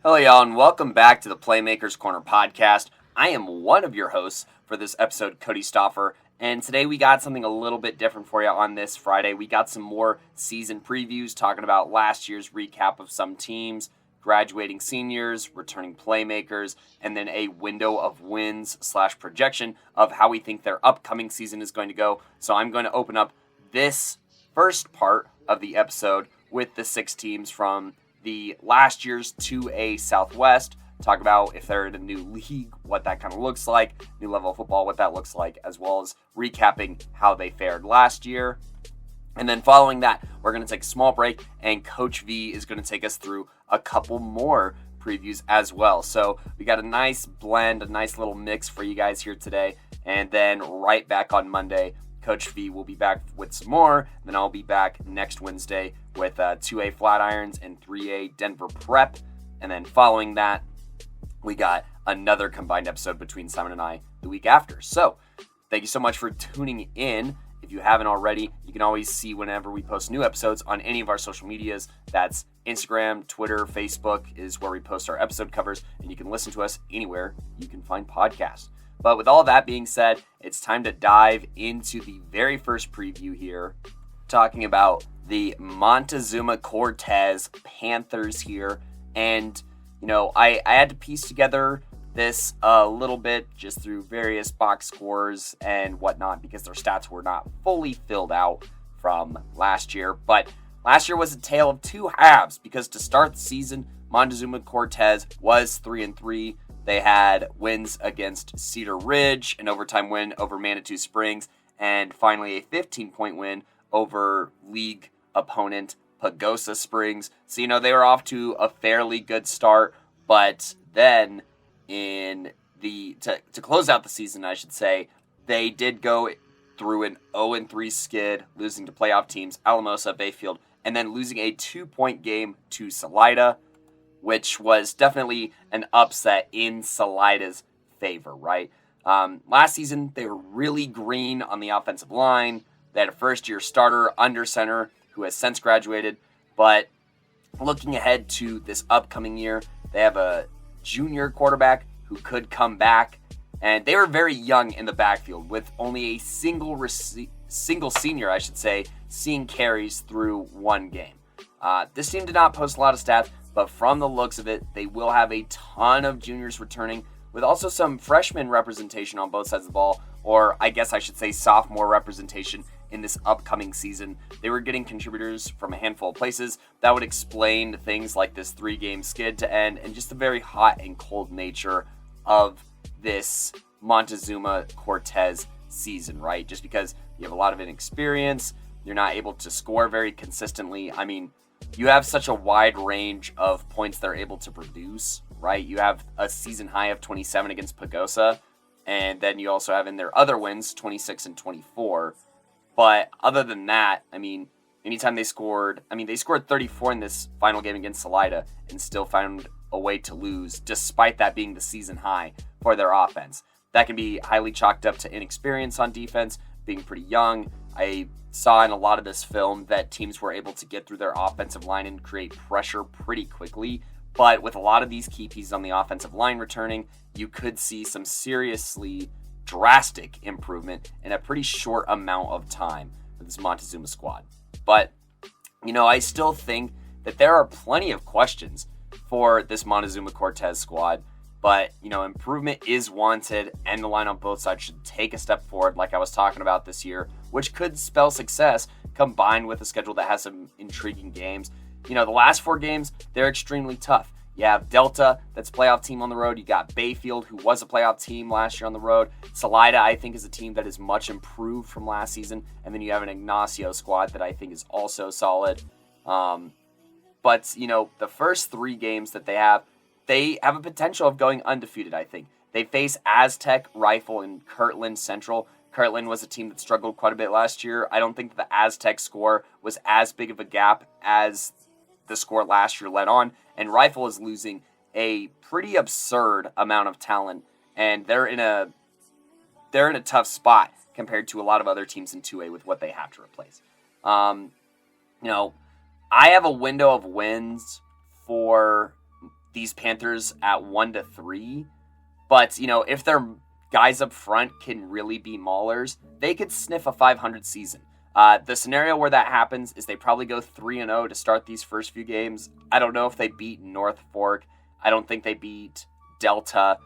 Hello, y'all, and welcome back to the Playmakers Corner podcast. I am one of your hosts for this episode, Kodey Stoffer, and today we got something a little bit different for you on this Friday. We got some more season previews, talking about last year's recap of some teams, graduating seniors, returning playmakers, and then a window of wins / projection of how we think their upcoming season is going to go. So I'm going to open up this first part of the episode with the 6 teams from the last year's 2A Southwest, talk about if they're in a new league, what that kind of looks like, new level of football, what that looks like, as well as recapping how they fared last year. And then following that, we're going to take a small break, and Coach V is going to take us through a couple more previews as well. So we got a nice blend, a nice little mix for you guys here today. And then right back on Monday, Coach V will be back with some more. Then I'll be back next Wednesday with 2A Flatirons and 3A Denver Prep. And then following that, we got another combined episode between Simon and I the week after. So thank you so much for tuning in. If you haven't already, you can always see whenever we post new episodes on any of our social medias. That's Instagram, Twitter, Facebook is where we post our episode covers. And you can listen to us anywhere you can find podcasts. But with all that being said, it's time to dive into the very first preview here, talking about the Montezuma Cortez Panthers here. And, you know, I had to piece together this a little bit just through various box scores and whatnot because their stats were not fully filled out from last year. But last year was a tale of two halves because to start the season, Montezuma Cortez was 3-3. They had wins against Cedar Ridge, an overtime win over Manitou Springs, and finally a 15-point win over league opponent Pagosa Springs. So, you know, they were off to a fairly good start, but then to close out the season, I should say, they did go through an 0-3 skid, losing to playoff teams Alamosa, Bayfield, and then losing a 2-point game to Salida, which was definitely an upset in Salida's favor, right? Last season, they were really green on the offensive line. They had a first-year starter under center who has since graduated. But looking ahead to this upcoming year, they have a junior quarterback who could come back. And they were very young in the backfield with only a single senior, seeing carries through one game. This team did not post a lot of stats, but from the looks of it, they will have a ton of juniors returning with also some freshman representation on both sides of the ball, or I guess I should say sophomore representation in this upcoming season. They were getting contributors from a handful of places. That would explain things like this 3-game skid to end and just the very hot and cold nature of this Montezuma Cortez season, right? Just because you have a lot of inexperience, you're not able to score very consistently. I mean, you have such a wide range of points they're able to produce, right? You have a season high of 27 against Pagosa, and then you also have in their other wins, 26 and 24. But other than that, I mean, anytime they scored 34 in this final game against Salida and still found a way to lose, despite that being the season high for their offense. That can be highly chalked up to inexperience on defense, being pretty young. I saw in a lot of this film that teams were able to get through their offensive line and create pressure pretty quickly. But with a lot of these key pieces on the offensive line returning, you could see some seriously drastic improvement in a pretty short amount of time for this Montezuma squad. But, you know, I still think that there are plenty of questions for this Montezuma Cortez squad. But, you know, improvement is wanted, and the line on both sides should take a step forward, like I was talking about this year, which could spell success combined with a schedule that has some intriguing games. You know, the last 4 games, they're extremely tough. You have Delta, that's a playoff team on the road. You got Bayfield, who was a playoff team last year on the road. Salida, I think, is a team that is much improved from last season. And then you have an Ignacio squad that I think is also solid. But, you know, the first 3 games that they have a potential of going undefeated, I think. They face Aztec, Rifle, and Kirtland Central. Kirtland was a team that struggled quite a bit last year. I don't think the Aztec score was as big of a gap as the score last year let on. And Rifle is losing a pretty absurd amount of talent, and they're in a tough spot compared to a lot of other teams in 2A with what they have to replace. You know, I have a window of wins for these Panthers at 1-3. But, if their guys up front can really be maulers, they could sniff a 500 season. The scenario where that happens is they probably go 3-0 to start these first few games. I don't know if they beat North Fork. I don't think they beat Delta,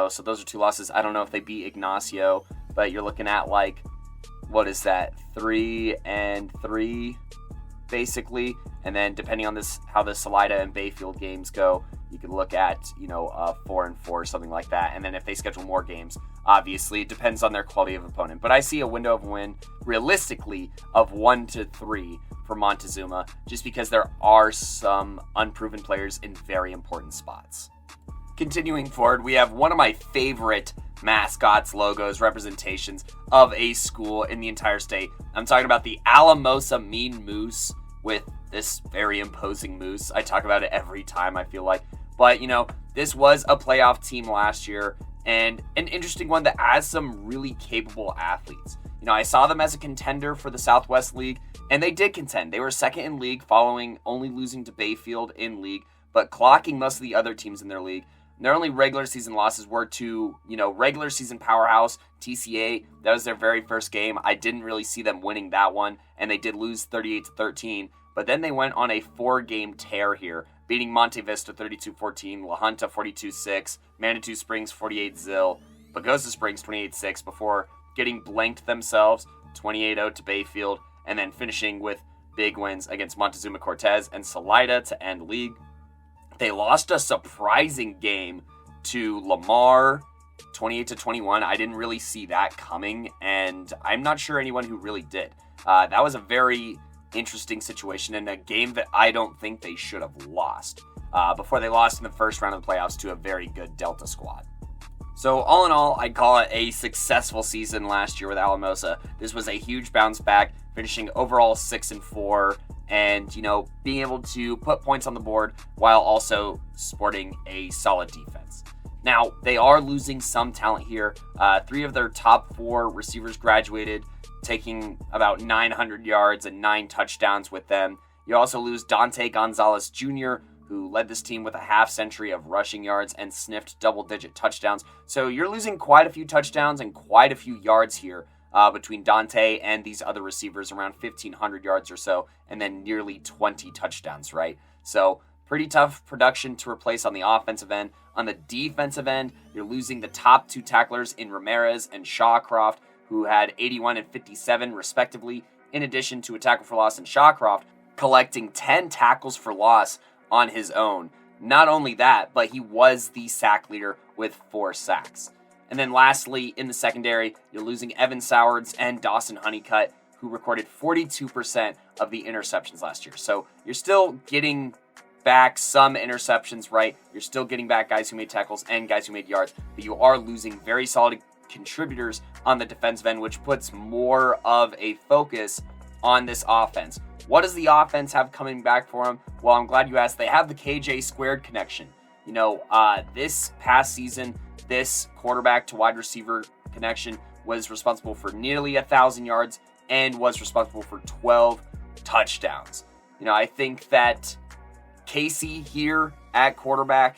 so those are 2 losses. I don't know if they beat Ignacio, but you're looking at 3-3, basically. And then depending on how the Salida and Bayfield games go, you could look at, 4-4, something like that. And then if they schedule more games, obviously it depends on their quality of opponent. But I see a window of win, realistically, of 1-3 for Montezuma, just because there are some unproven players in very important spots. Continuing forward, we have one of my favorite mascots, logos, representations of a school in the entire state. I'm talking about the Alamosa Mean Moose with this very imposing moose. I talk about it every time, I feel like. But, this was a playoff team last year, and an interesting one that has some really capable athletes. I saw them as a contender for the Southwest League, and they did contend. They were second in league, following only losing to Bayfield in league, but clocking most of the other teams in their league. Their only regular season losses were to, regular season powerhouse TCA. That was their very first game. I didn't really see them winning that one, and they did lose 38-13. But then they went on a 4-game tear here, beating Monte Vista 32-14, La Junta 42-6, Manitou Springs 48-0, Pagosa Springs 28-6, before getting blanked themselves 28-0 to Bayfield, and then finishing with big wins against Montezuma Cortez and Salida to end league. They lost a surprising game to Lamar 28-21. I didn't really see that coming, and I'm not sure anyone who really did. That was a very interesting situation in a game that I don't think they should have lost before they lost in the first round of the playoffs to a very good Delta squad. So all in all, I'd call it a successful season last year with Alamosa. This was a huge bounce back, finishing overall 6-4, and being able to put points on the board while also sporting a solid defense. Now, they are losing some talent here. 3 of their top 4 receivers graduated, taking about 900 yards and 9 touchdowns with them. You also lose Dante Gonzalez Jr., who led this team with a half-century of rushing yards and sniffed double-digit touchdowns. So you're losing quite a few touchdowns and quite a few yards here between Dante and these other receivers, around 1,500 yards or so, and then nearly 20 touchdowns, right? So pretty tough production to replace on the offensive end. On the defensive end, you're losing the top 2 tacklers in Ramirez and Shawcroft, who had 81 and 57 respectively, in addition to a tackle for loss in Shawcroft, collecting 10 tackles for loss on his own. Not only that, but he was the sack leader with 4 sacks. And then lastly, in the secondary, you're losing Evan Sowards and Dawson Honeycutt, who recorded 42% of the interceptions last year. So you're still getting back some interceptions, right? You're still getting back guys who made tackles and guys who made yards, but you are losing very solid contributors on the defensive end, which puts more of a focus on this offense. What does the offense have coming back for them? Well, I'm glad you asked. They have the KJ squared connection. This past season, this quarterback to wide receiver connection was responsible for nearly 1,000 yards and was responsible for 12 touchdowns. I think that Casey here at quarterback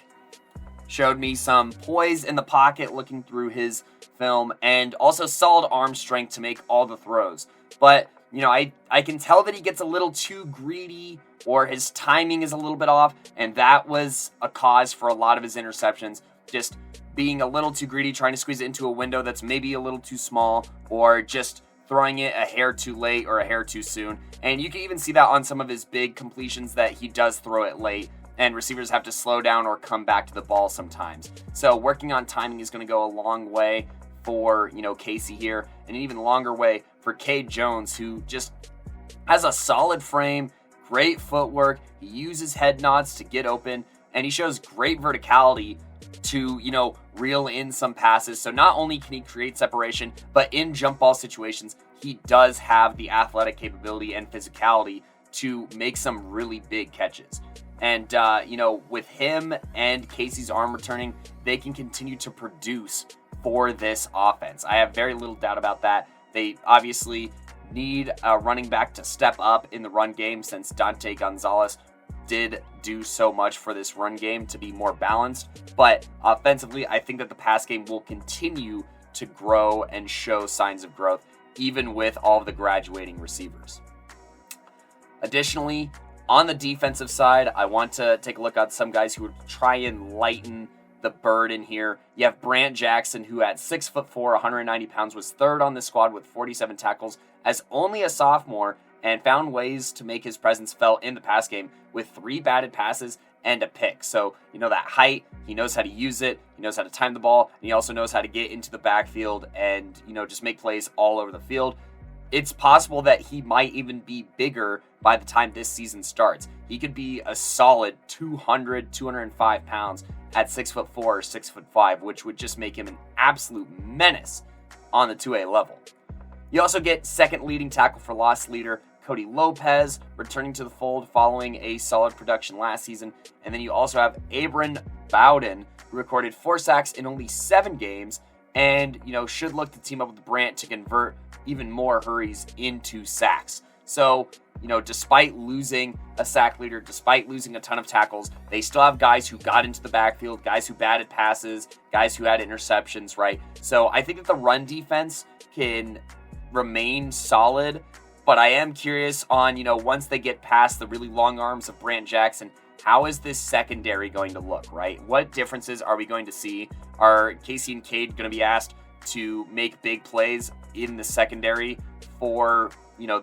showed me some poise in the pocket looking through his film, and also solid arm strength to make all the throws. But, I can tell that he gets a little too greedy, or his timing is a little bit off, and that was a cause for a lot of his interceptions. Just being a little too greedy, trying to squeeze it into a window that's maybe a little too small, or just throwing it a hair too late or a hair too soon. And you can even see that on some of his big completions that he does throw it late, and receivers have to slow down or come back to the ball sometimes. So working on timing is going to go a long way for, Casey here, and an even longer way for Cade Jones, who just has a solid frame, great footwork. He uses head nods to get open, and he shows great verticality to, reel in some passes. So not only can he create separation, but in jump ball situations, he does have the athletic capability and physicality to make some really big catches. And, with him and Casey's arm returning, they can continue to produce for this offense. I have very little doubt about that. They obviously need a running back to step up in the run game, since Dante Gonzalez did do so much for this run game to be more balanced. But offensively, I think that the pass game will continue to grow and show signs of growth, even with all of the graduating receivers. Additionally, on the defensive side, I want to take a look at some guys who would try and lighten the burden here. You have Brant Jackson, who at 6'4", 190 pounds, was third on the squad with 47 tackles as only a sophomore, and found ways to make his presence felt in the pass game with 3 batted passes and a pick. So, that height, he knows how to use it, he knows how to time the ball, and he also knows how to get into the backfield and, just make plays all over the field. It's possible that he might even be bigger by the time this season starts. He could be a solid 205 pounds at 6'4" or 6'5", which would just make him an absolute menace on the 2A level. You also get second leading tackle for loss leader Kodey Lopez returning to the fold following a solid production last season. And then you also have Abram Bowden, who recorded 4 sacks in only 7 games and, should look to team up with Brant to convert even more hurries into sacks. So, despite losing a sack leader, despite losing a ton of tackles, they still have guys who got into the backfield, guys who batted passes, guys who had interceptions, right? So I think that the run defense can remain solid, but I am curious on, once they get past the really long arms of Brant Jackson, how is this secondary going to look, right? What differences are we going to see? Are Casey and Cade going to be asked to make big plays in the secondary for,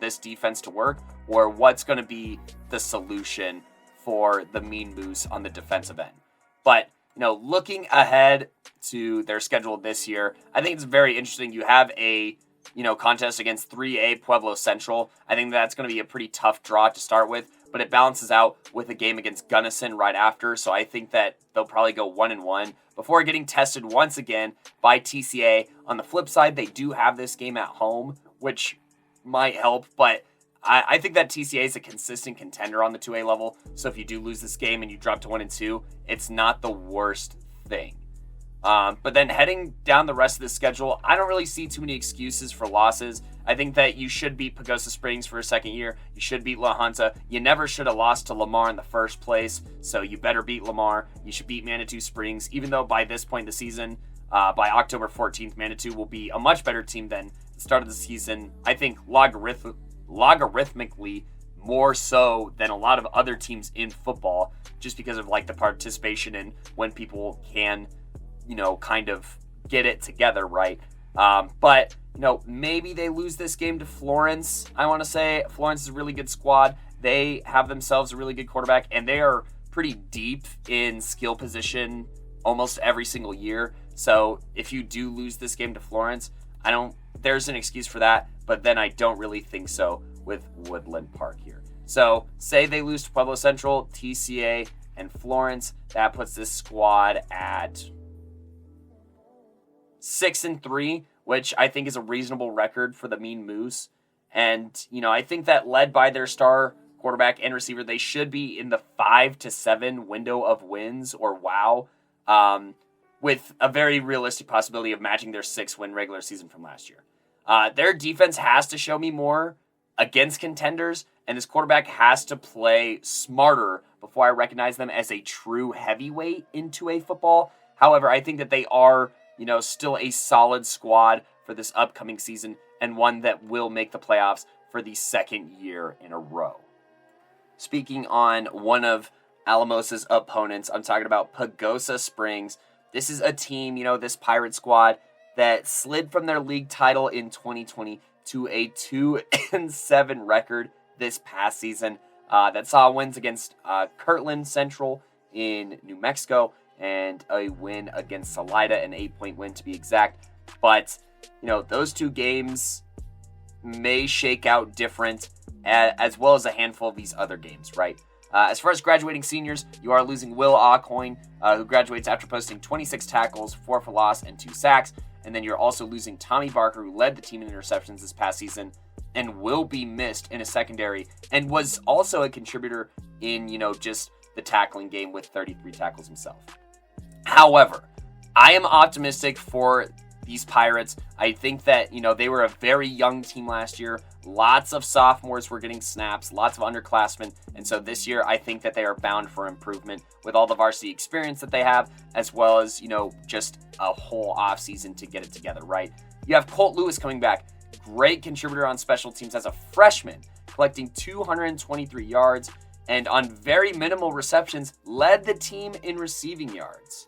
this defense to work? Or what's going to be the solution for the Mean Moose on the defensive end? But, looking ahead to their schedule this year, I think it's very interesting. You have a contest against 3A Pueblo Central. I think that's going to be a pretty tough draw to start with, but it balances out with a game against Gunnison right after. So I think that they'll probably go 1-1 before getting tested once again by TCA. On the flip side, they do have this game at home, which might help, but I think that TCA is a consistent contender on the 2A level. So if you do lose this game and you drop to 1-2, it's not the worst thing. But then heading down the rest of the schedule, I don't really see too many excuses for losses. I think that you should beat Pagosa Springs for a second year. You should beat La Junta. You never should have lost to Lamar in the first place, so you better beat Lamar. You should beat Manitou Springs, even though by this point in the season, by October 14th, Manitou will be a much better team than the start of the season. I think logarithmically more so than a lot of other teams in football, just because of the participation and when people can kind of get it together, right? But, maybe they lose this game to Florence. I want to say Florence is a really good squad. They have themselves a really good quarterback, and they are pretty deep in skill position almost every single year. So if you do lose this game to Florence, there's an excuse for that, but then I don't really think so with Woodland Park here. So say they lose to Pueblo Central, TCA, and Florence. That puts this squad at 6-3, which I think is a reasonable record for the Mean Moose. And, I think that led by their star quarterback and receiver, they should be in the 5-7 window of wins or wow, with a very realistic possibility of matching their 6-win regular season from last year. Their defense has to show me more against contenders, and this quarterback has to play smarter before I recognize them as a true heavyweight in 2A football. However, I think that they are still a solid squad for this upcoming season and one that will make the playoffs for the second year in a row. Speaking on one of Alamosa's opponents, I'm talking about Pagosa Springs. This is a team, this Pirate squad that slid from their league title in 2020 to a 2-7 record this past season. That saw wins against Kirtland Central in New Mexico and a win against Salida, an 8-point win to be exact. But, those 2 games may shake out different, as well as a handful of these other games, right? As far as graduating seniors, you are losing Will Aucoin, who graduates after posting 26 tackles, 4 for loss, and 2 sacks. And then you're also losing Tommy Barker, who led the team in interceptions this past season and will be missed in a secondary, and was also a contributor in, just the tackling game with 33 tackles himself. However, I am optimistic for these Pirates. I think that, they were a very young team last year. Lots of sophomores were getting snaps, lots of underclassmen. And so this year, I think that they are bound for improvement with all the varsity experience that they have, as well as, just a whole offseason to get it together, right? You have Colt Lewis coming back. Great contributor on special teams as a freshman, collecting 223 yards, and on very minimal receptions, led the team in receiving yards,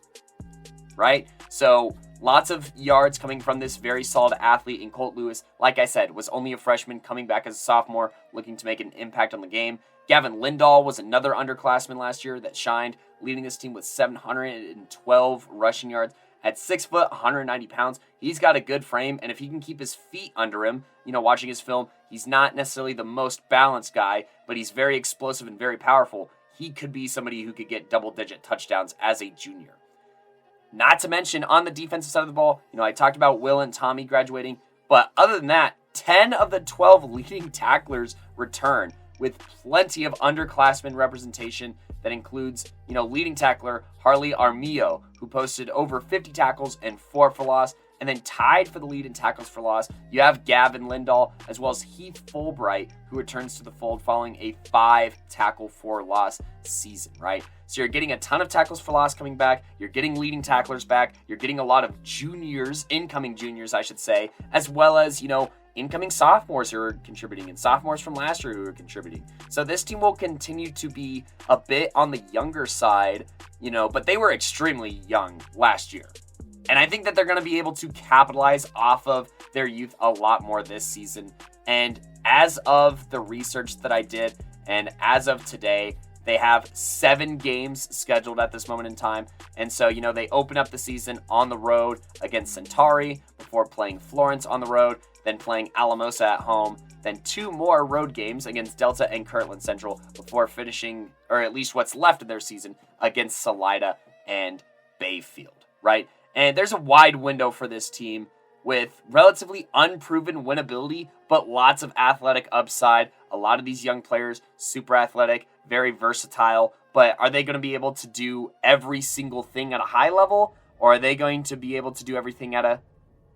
right? So lots of yards coming from this very solid athlete in Colt Lewis. Like I said, was only a freshman coming back as a sophomore, looking to make an impact on the game. Gavin Lindahl was another underclassman last year that shined, leading this team with 712 rushing yards. At 6 foot, 190 pounds, he's got a good frame, and if he can keep his feet under him, watching his film, he's not necessarily the most balanced guy, but he's very explosive and very powerful. He could be somebody who could get double-digit touchdowns as a junior. Not to mention, on the defensive side of the ball, I talked about Will and Tommy graduating, but other than that, 10 of the 12 leading tacklers return, with plenty of underclassmen representation that includes, leading tackler Harley Armillo, who posted over 50 tackles and 4 for loss, and then tied for the lead in tackles for loss. You have Gavin Lindahl, as well as Heath Fulbright, who returns to the fold following a 5 tackle for loss season, right? So you're getting a ton of tackles for loss coming back. You're getting leading tacklers back. You're getting a lot of juniors, incoming juniors, I should say, as well as, incoming sophomores who are contributing and sophomores from last year who are contributing. So this team will continue to be a bit on the younger side, but they were extremely young last year. And I think that they're going to be able to capitalize off of their youth a lot more this season. And as of the research that I did, and as of today, they have 7 games scheduled at this moment in time. And so, they open up the season on the road against Centauri before playing Florence on the road, then playing Alamosa at home, then 2 more road games against Delta and Kirtland Central before finishing, or at least what's left of their season, against Salida and Bayfield, right? And there's a wide window for this team with relatively unproven winnability, but lots of athletic upside. A lot of these young players, super athletic, very versatile, but are they going to be able to do every single thing at a high level, or are they going to be able to do everything at a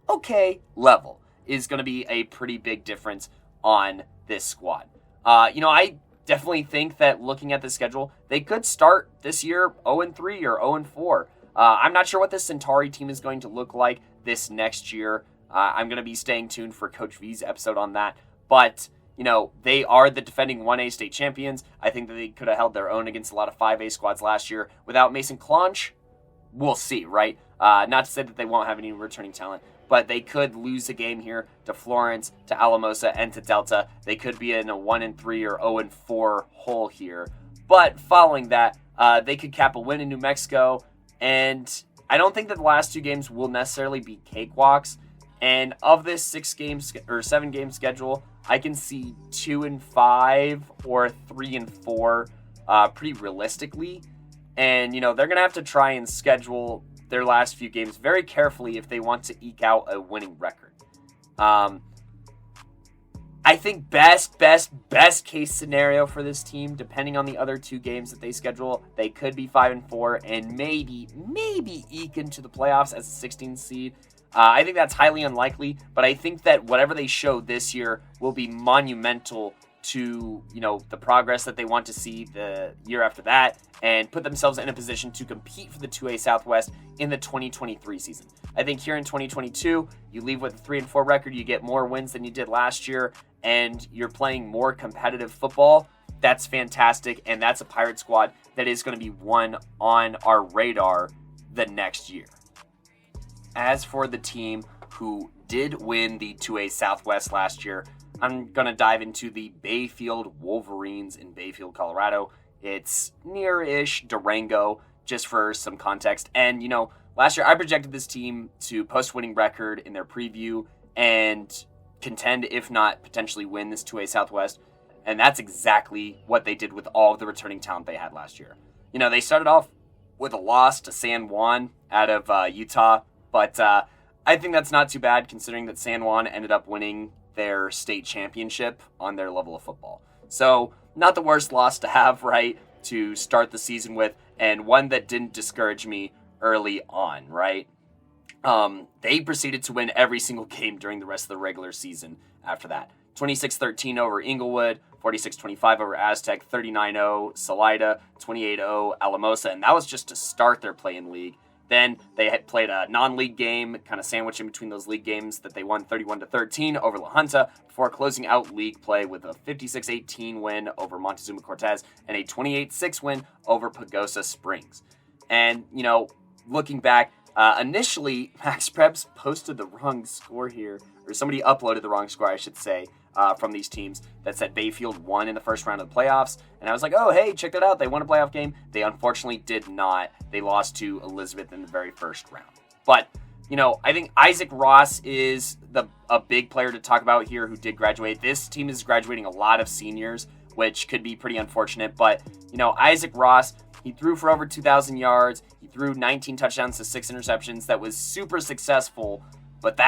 okay level? Is going to be a pretty big difference on this squad. I definitely think that looking at the schedule, they could start this year 0-3 or 0-4. I'm not sure what this Centauri team is going to look like this next year. I'm going to be staying tuned for Coach V's episode on that. But, they are the defending 1A state champions. I think that they could have held their own against a lot of 5A squads last year. Without Mason Clonch, we'll see, right? Not to say that they won't have any returning talent, but they could lose a game here to Florence, to Alamosa, and to Delta. They could be in a 1-3 or 0-4 hole here. But following that, they could cap a win in New Mexico. And I don't think that the last 2 games will necessarily be cakewalks. And of this 7 game schedule, I can see 2-5 or 3-4 pretty realistically. And, they're going to have to try and schedule their last few games very carefully if they want to eke out a winning record. I think best case scenario for this team, depending on the other 2 games that they schedule, they could be 5-4 and maybe eke into the playoffs as a 16th seed. I think that's highly unlikely, but I think that whatever they show this year will be monumental to, the progress that they want to see the year after that and put themselves in a position to compete for the 2A Southwest in the 2023 season. I think here in 2022, you leave with a 3-4 record, you get more wins than you did last year, and you're playing more competitive football. That's fantastic, and that's a Pirate squad that is going to be one on our radar the next year. As for the team who did win the 2A Southwest last year, I'm going to dive into the Bayfield Wolverines in Bayfield, Colorado. It's near-ish Durango, just for some context. And, last year I projected this team to post winning record in their preview and contend, if not potentially win this 2A Southwest. And that's exactly what they did with all of the returning talent they had last year. They started off with a loss to San Juan out of Utah, but I think that's not too bad considering that San Juan ended up winning their state championship on their level of football. So not the worst loss to have, right, to start the season with, and one that didn't discourage me early on, right? They proceeded to win every single game during the rest of the regular season after that. 26-13 over Inglewood, 46-25 over Aztec, 39-0 Salida, 28-0 Alamosa, and that was just to start their play-in league. Then they had played a non-league game, kind of sandwiched in between those league games, that they won 31-13 over La Junta before closing out league play with a 56-18 win over Montezuma Cortez and a 28-6 win over Pagosa Springs. And, looking back, initially, Max Preps posted the wrong score here, or somebody uploaded the wrong score, I should say, from these teams that said Bayfield won in the first round of the playoffs. And I was like, oh, hey, check that out. They won a playoff game. They unfortunately did not. They lost to Elizabeth in the very first round. But, I think Isaac Ross is a big player to talk about here who did graduate. This team is graduating a lot of seniors, which could be pretty unfortunate. But, Isaac Ross, he threw for over 2,000 yards. He threw 19 touchdowns to 6 interceptions. That was super successful. But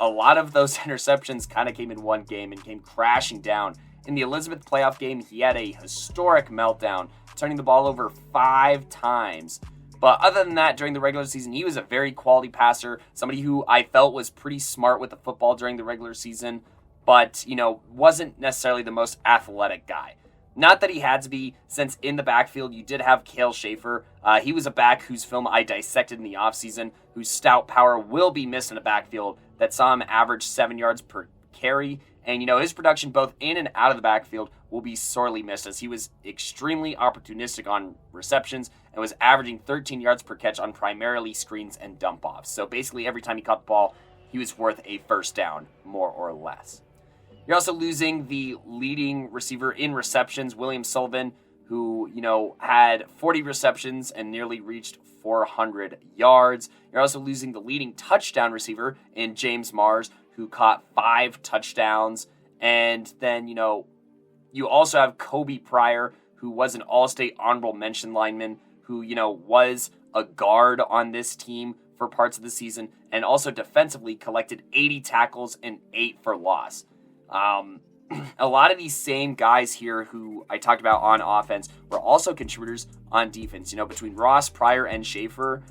a lot of those interceptions kind of came in one game and came crashing down. In the Elizabeth playoff game, he had a historic meltdown, turning the ball over 5 times. But other than that, during the regular season, he was a very quality passer, somebody who I felt was pretty smart with the football during the regular season, but, wasn't necessarily the most athletic guy. Not that he had to be, since in the backfield you did have Cale Schaefer. He was a back whose film I dissected in the offseason, whose stout power will be missed in the backfield, that saw him average 7 yards per carry. And, his production both in and out of the backfield will be sorely missed, as he was extremely opportunistic on receptions and was averaging 13 yards per catch on primarily screens and dump-offs. So basically every time he caught the ball, he was worth a first down, more or less. You're also losing the leading receiver in receptions, William Sullivan, who, had 40 receptions and nearly reached 400 yards. You're also losing the leading touchdown receiver in James Mars, who caught 5 touchdowns. And then, you also have Kobe Pryor, who was an All-State honorable mention lineman, who, was a guard on this team for parts of the season, and also defensively collected 80 tackles and 8 for loss. A lot of these same guys here who I talked about on offense were also contributors on defense. Between Ross, Pryor, and Schaefer,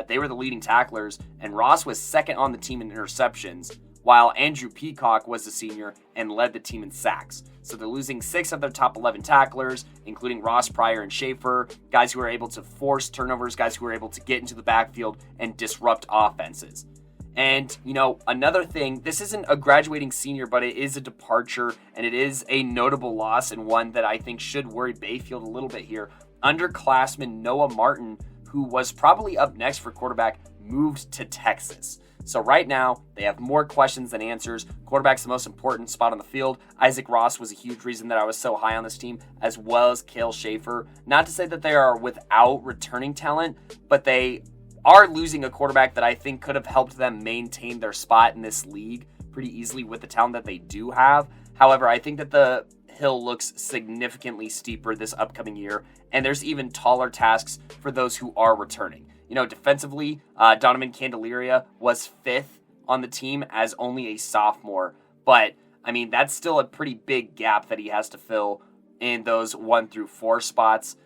they were the leading tacklers, and Ross was second on the team in interceptions, while Andrew Peacock was the senior and led the team in sacks. So they're losing 6 of their top 11 tacklers, including Ross, Pryor, and Schaefer, guys who are able to force turnovers, guys who are able to get into the backfield and disrupt offenses. And, another thing, this isn't a graduating senior, but it is a departure, and it is a notable loss, and one that I think should worry Bayfield a little bit here. Underclassman Noah Martin, who was probably up next for quarterback, moved to Texas. So right now, they have more questions than answers. Quarterback's the most important spot on the field. Isaac Ross was a huge reason that I was so high on this team, as well as Cale Schaefer. Not to say that they are without returning talent, but they are losing a quarterback that I think could have helped them maintain their spot in this league pretty easily with the talent that they do have. However, I think that the hill looks significantly steeper this upcoming year, and there's even taller tasks for those who are returning. Defensively, Donovan Candelaria was 5th on the team as only a sophomore, but, that's still a pretty big gap that he has to fill in those 1 through 4 spots.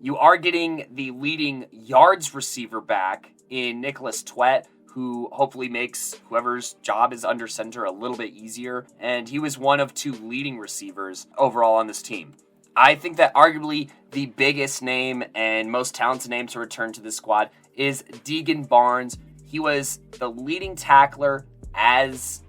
You are getting the leading yards receiver back in Nicholas Twett, who hopefully makes whoever's job is under center a little bit easier. And he was one of 2 leading receivers overall on this team. I think that arguably the biggest name and most talented name to return to this squad is Deegan Barnes. He was the leading tackler as,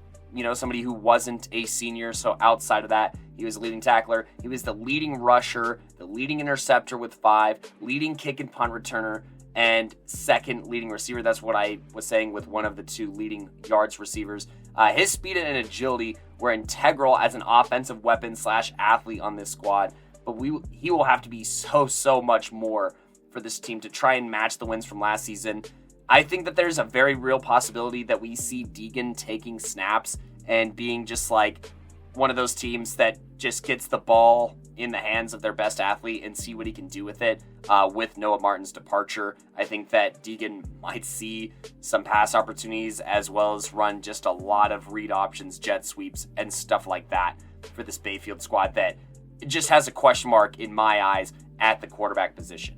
somebody who wasn't a senior. So outside of that, he was a leading tackler. He was the leading rusher, the leading interceptor with 5, leading kick and punt returner, and second leading receiver. That's what I was saying with one of the 2 leading yards receivers. His speed and agility were integral as an offensive weapon / athlete on this squad. But he will have to be so much more for this team to try and match the wins from last season. I think that there's a very real possibility that we see Deegan taking snaps and being just like one of those teams that just gets the ball in the hands of their best athlete and see what he can do with it. With Noah Martin's departure, I think that Deegan might see some pass opportunities as well as run just a lot of read options, jet sweeps, and stuff like that for this Bayfield squad that just has a question mark in my eyes at the quarterback position.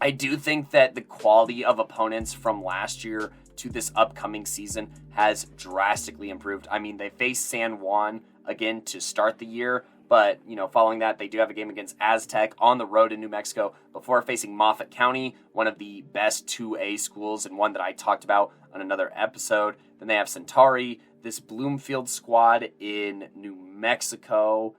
I do think that the quality of opponents from last year to this upcoming season has drastically improved. I mean, they faced San Juan again to start the year, but, following that, they do have a game against Aztec on the road in New Mexico before facing Moffat County, one of the best 2A schools and one that I talked about on another episode. Then they have Centauri, this Bloomfield squad in New Mexico.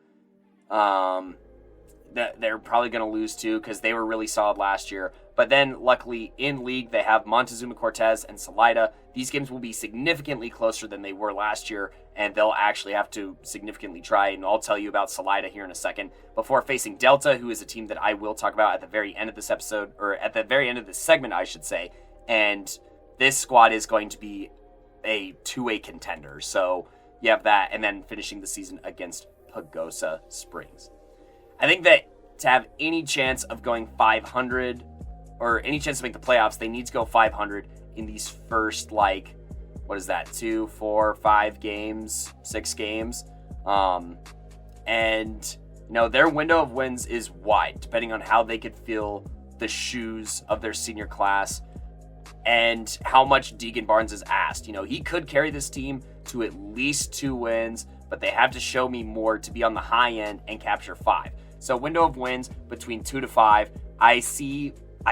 That they're probably going to lose to because they were really solid last year. But then, luckily, in league, they have Montezuma Cortez and Salida. These games will be significantly closer than they were last year, and they'll actually have to significantly try, and I'll tell you about Salida here in a second, before facing Delta, who is a team that I will talk about at the very end of this episode, or at the very end of this segment, I should say. And this squad is going to be a 2A contender. So you have that, and then finishing the season against Pagosa Springs. I think that to have any chance of going 500 or any chance to make the playoffs, they need to go 500 in these first, 2, 4, 5 games, 6 games. And their window of wins is wide, depending on how they could fill the shoes of their senior class and how much Deegan Barnes is asked. He could carry this team to at least 2 wins, but they have to show me more to be on the high end and capture 5. So window of wins between 2 to 5. I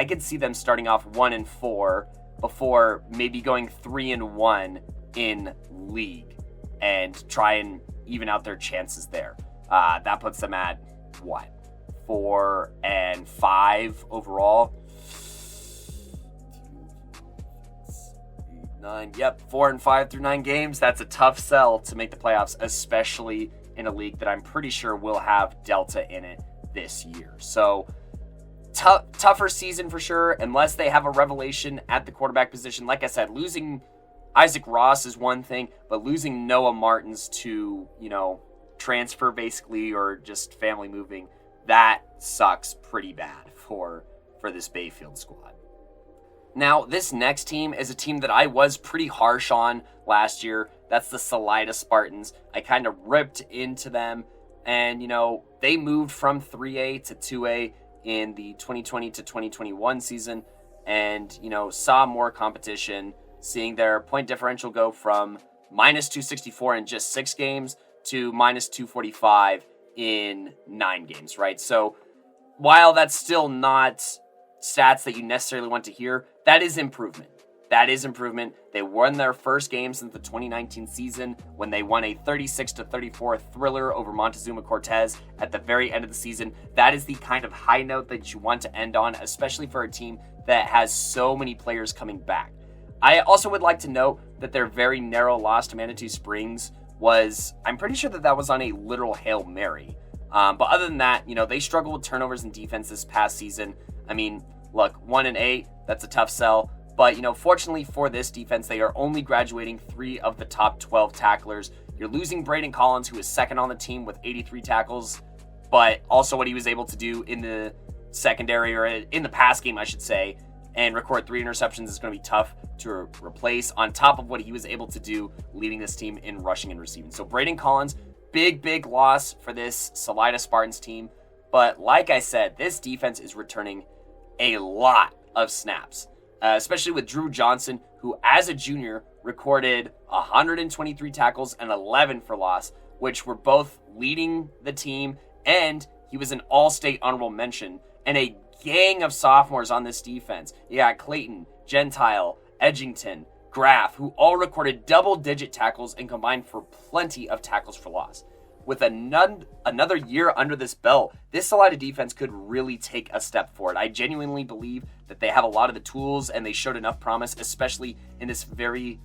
could see them starting off 1-4 before maybe going 3-1 in league and try and even out their chances there. That puts them at 4-5 overall. 9. Yep, 4-5 through 9 games. That's a tough sell to make the playoffs, especially in a league that I'm pretty sure will have Delta in it this year. So tougher season for sure, unless they have a revelation at the quarterback position. Like I said, losing Isaac Ross is one thing, but losing Noah Martins to, transfer basically, or just family moving, that sucks pretty bad for this Bayfield squad. Now, this next team is a team that I was pretty harsh on last year. That's the Salida Spartans. I kind of ripped into them, and, they moved from 3A to 2A in the 2020 to 2021 season, and, saw more competition, seeing their point differential go from minus 264 in just 6 games to minus 245 in 9 games, right? So while that's still not stats that you necessarily want to hear, that is improvement. That is improvement. They won their first game since the 2019 season when they won a 36-34 thriller over Montezuma Cortez at the very end of the season. That is the kind of high note that you want to end on, especially for a team that has so many players coming back. I also would like to note that their very narrow loss to Manitou Springs I'm pretty sure that was on a literal Hail Mary. But other than that, they struggled with turnovers and defense this past season. I mean, look, 1-8, that's a tough sell. But, fortunately for this defense, they are only graduating 3 of the top 12 tacklers. You're losing Braden Collins, who is second on the team with 83 tackles, but also what he was able to do in the secondary, or in the pass game, I should say, and record 3 interceptions is going to be tough to replace, on top of what he was able to do leading this team in rushing and receiving. So Braden Collins, big loss for this Salida Spartans team. But like I said, this defense is returning a lot of snaps. Especially with Drew Johnson, who as a junior recorded 123 tackles and 11 for loss, which were both leading the team, and he was an all-state honorable mention, and a gang of sophomores on this defense. You got Clayton, Gentile, Edgington, Graff, who all recorded double-digit tackles and combined for plenty of tackles for loss. With another year under this belt, this Salida defense could really take a step forward. I genuinely believe that they have a lot of the tools, and they showed enough promise, especially in this very,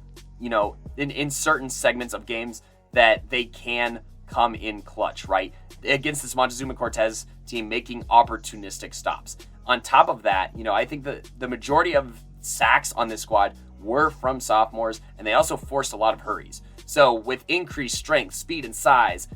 in certain segments of games, that they can come in clutch, right? Against this Montezuma Cortez team, making opportunistic stops. On top of that, I think the majority of sacks on this squad were from sophomores, and they also forced a lot of hurries. So with increased strength, speed, and size,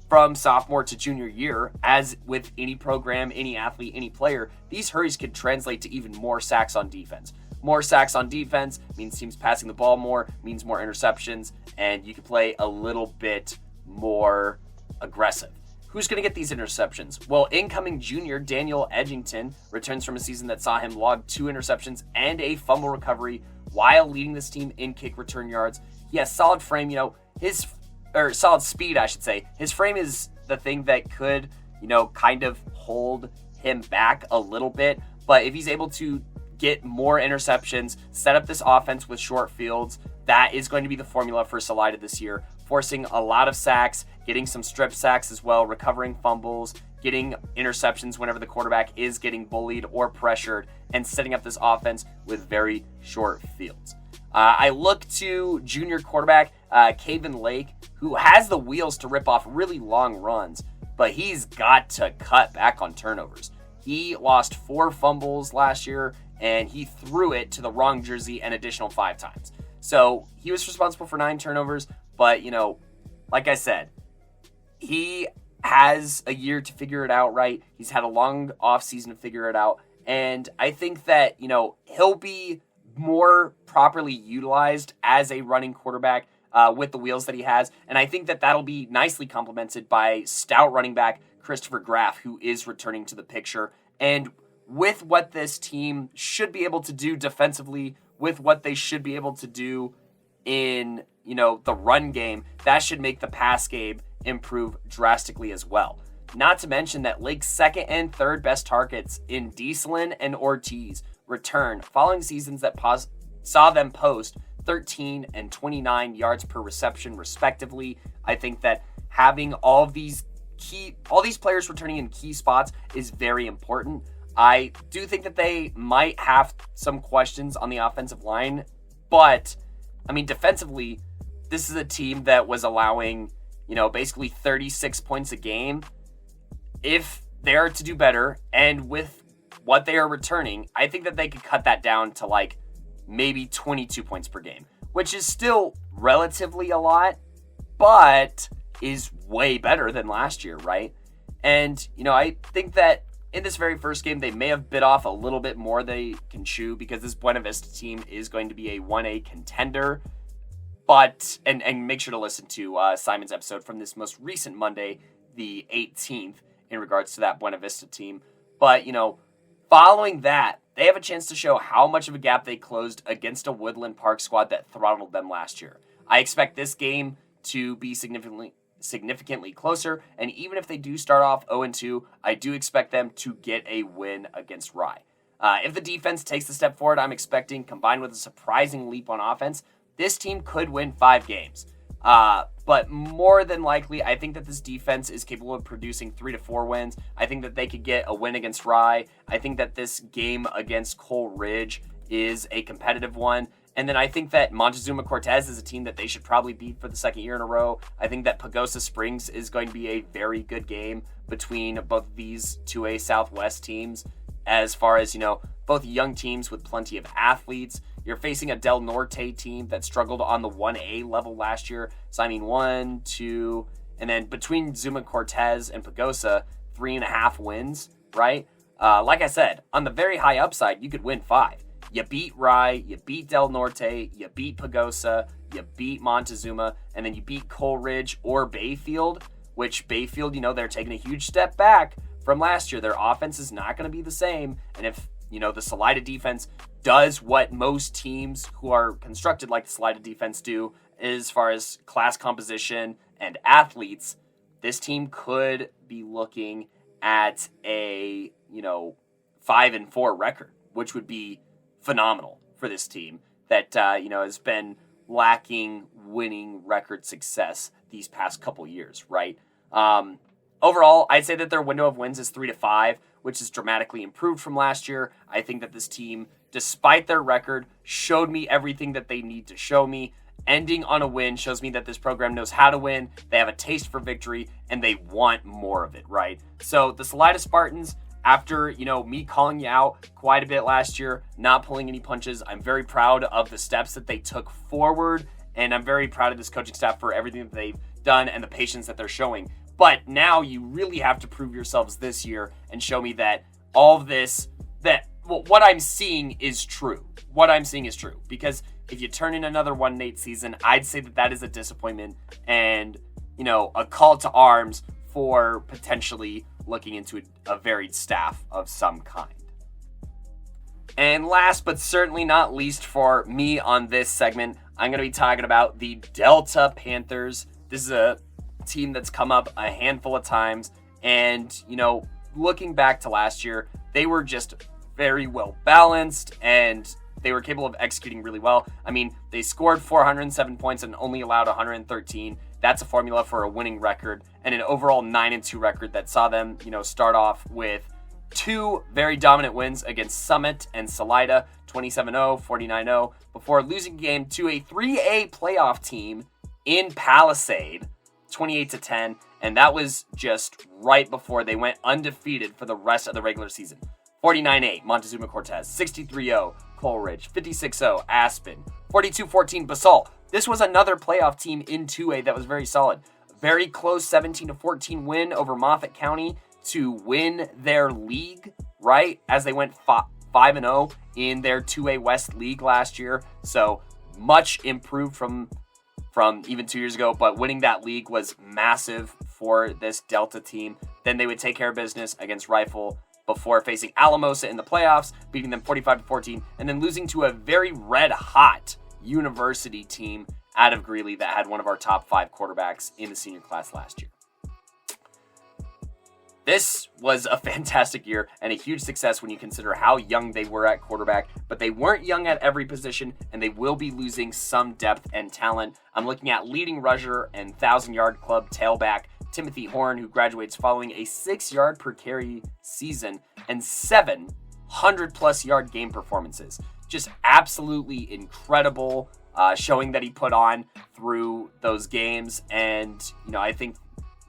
from sophomore to junior year, as with any program, any athlete, any player, these hurries could translate to even more sacks on defense. More sacks on defense means teams passing the ball more, means more interceptions, and you can play a little bit more aggressive. Who's going to get these interceptions? Well, incoming junior Daniel Edgington returns from a season that saw him log 2 interceptions and a fumble recovery while leading this team in kick return yards. He has solid frame, solid speed, I should say. His frame is the thing that could, kind of hold him back a little bit. But if he's able to get more interceptions, set up this offense with short fields, that is going to be the formula for Salida this year, forcing a lot of sacks, getting some strip sacks as well, recovering fumbles, getting interceptions whenever the quarterback is getting bullied or pressured, and setting up this offense with very short fields. I look to junior quarterback Caven Lake, who has the wheels to rip off really long runs, but he's got to cut back on turnovers. He lost 4 fumbles last year, and he threw it to the wrong jersey an additional 5 times. So he was responsible for 9 turnovers, but, like I said, he has a year to figure it out, right? He's had a long offseason to figure it out, and I think that, he'll be more properly utilized as a running quarterback with the wheels that he has, and I think that that'll be nicely complemented by stout running back Christopher Graff, who is returning to the picture. And with what this team should be able to do defensively, with what they should be able to do in, the run game, that should make the pass game improve drastically as well. Not to mention that Lake's second and third best targets in Dieselin and Ortiz return following seasons that saw them post 13 and 29 yards per reception respectively. I think that having all these players returning in key spots is very important. I do think that they might have some questions on the offensive line, but defensively, this is a team that was allowing, basically 36 points a game. If they are to do better, and with what they are returning, I think that they could cut that down to maybe 22 points per game, which is still relatively a lot, but is way better than last year, right? And, I think that in this very first game, they may have bit off a little bit more they can chew, because this Buena Vista team is going to be a 1A contender. But, and make sure to listen to Simon's episode from this most recent Monday, the 18th, in regards to that Buena Vista team. But, following that, they have a chance to show how much of a gap they closed against a Woodland Park squad that throttled them last year. I expect this game to be significantly closer, and even if they do start off 0-2, I do expect them to get a win against Rye. If the defense takes the step forward I'm expecting, combined with a surprising leap on offense, this team could win 5 games. But more than likely, I think that this defense is capable of producing 3 to 4 wins. I think that they could get a win against Rye. I think that this game against Coal Ridge is a competitive one. And then I think that Montezuma Cortez is a team that they should probably beat for the second year in a row. I think that Pagosa Springs is going to be a very good game between both these 2A Southwest teams, as far as, both young teams with plenty of athletes. You're facing a Del Norte team that struggled on the 1A level last year. So 1, 2, and then between Zuma Cortez and Pagosa, 3.5 wins, right? Like I said, on the very high upside, you could win 5. You beat Rye, you beat Del Norte, you beat Pagosa, you beat Montezuma, and then you beat Coal Ridge or Bayfield, which Bayfield, they're taking a huge step back from last year. Their offense is not going to be the same. And if, the Salida defense does what most teams who are constructed like the Salida defense do, as far as class composition and athletes, this team could be looking at a, 5-4 record, which would be phenomenal for this team that, has been lacking winning record success these past couple years, right? Overall, I'd say that their window of wins is 3 to 5, which is dramatically improved from last year. I think that this team, despite their record, showed me everything that they need to show me. Ending on a win shows me that this program knows how to win, they have a taste for victory, and they want more of it, right? So the Salida Spartans, after, me calling you out quite a bit last year, not pulling any punches, I'm very proud of the steps that they took forward, and I'm very proud of this coaching staff for everything that they've done and the patience that they're showing. But now you really have to prove yourselves this year and show me that all of this, what I'm seeing is true. What I'm seeing is true. Because if you turn in another 1-8 season, I'd say that is a disappointment and, a call to arms for potentially looking into a varied staff of some kind. And last but certainly not least for me on this segment, I'm going to be talking about the Delta Panthers. This is a team that's come up a handful of times, and, looking back to last year, they were just very well balanced, and they were capable of executing really well. I mean, they scored 407 points and only allowed 113. That's a formula for a winning record, and an overall 9-2 record that saw them, start off with 2 very dominant wins against Summit and Salida, 27-0, 49-0, before losing game to a 3A playoff team in Palisade, 28-10, and that was just right before they went undefeated for the rest of the regular season. 49-8, Montezuma Cortez, 63-0, Coleridge, 56-0, Aspen, 42-14, Basalt. This was another playoff team in 2A that was very solid. Very close 17-14 win over Moffat County to win their league, right? As they went 5-0 in their 2A West League last year. So much improved from even 2 years ago, but winning that league was massive for this Delta team. Then they would take care of business against Rifle before facing Alamosa in the playoffs, beating them 45-14, and then losing to a very red-hot University team out of Greeley that had one of our top 5 quarterbacks in the senior class last year. This was a fantastic year and a huge success when you consider how young they were at quarterback, but they weren't young at every position, and they will be losing some depth and talent. I'm looking at leading rusher and 1,000-yard club tailback Timothy Horn, who graduates following a 6-yard per carry season and 700-plus yard game performances. Just absolutely incredible showing that he put on through those games, and I think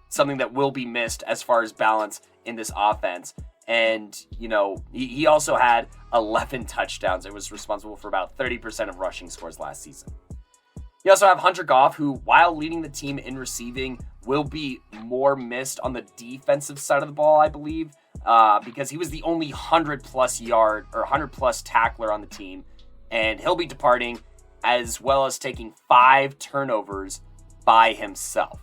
something that will be missed as far as balance in this offense. And, he also had 11 touchdowns and was responsible for about 30% of rushing scores last season. You also have Hunter Goff, who, while leading the team in receiving, will be more missed on the defensive side of the ball, I believe, because he was the only 100-plus yard or 100-plus tackler on the team, and he'll be departing, as well as taking 5 turnovers by himself.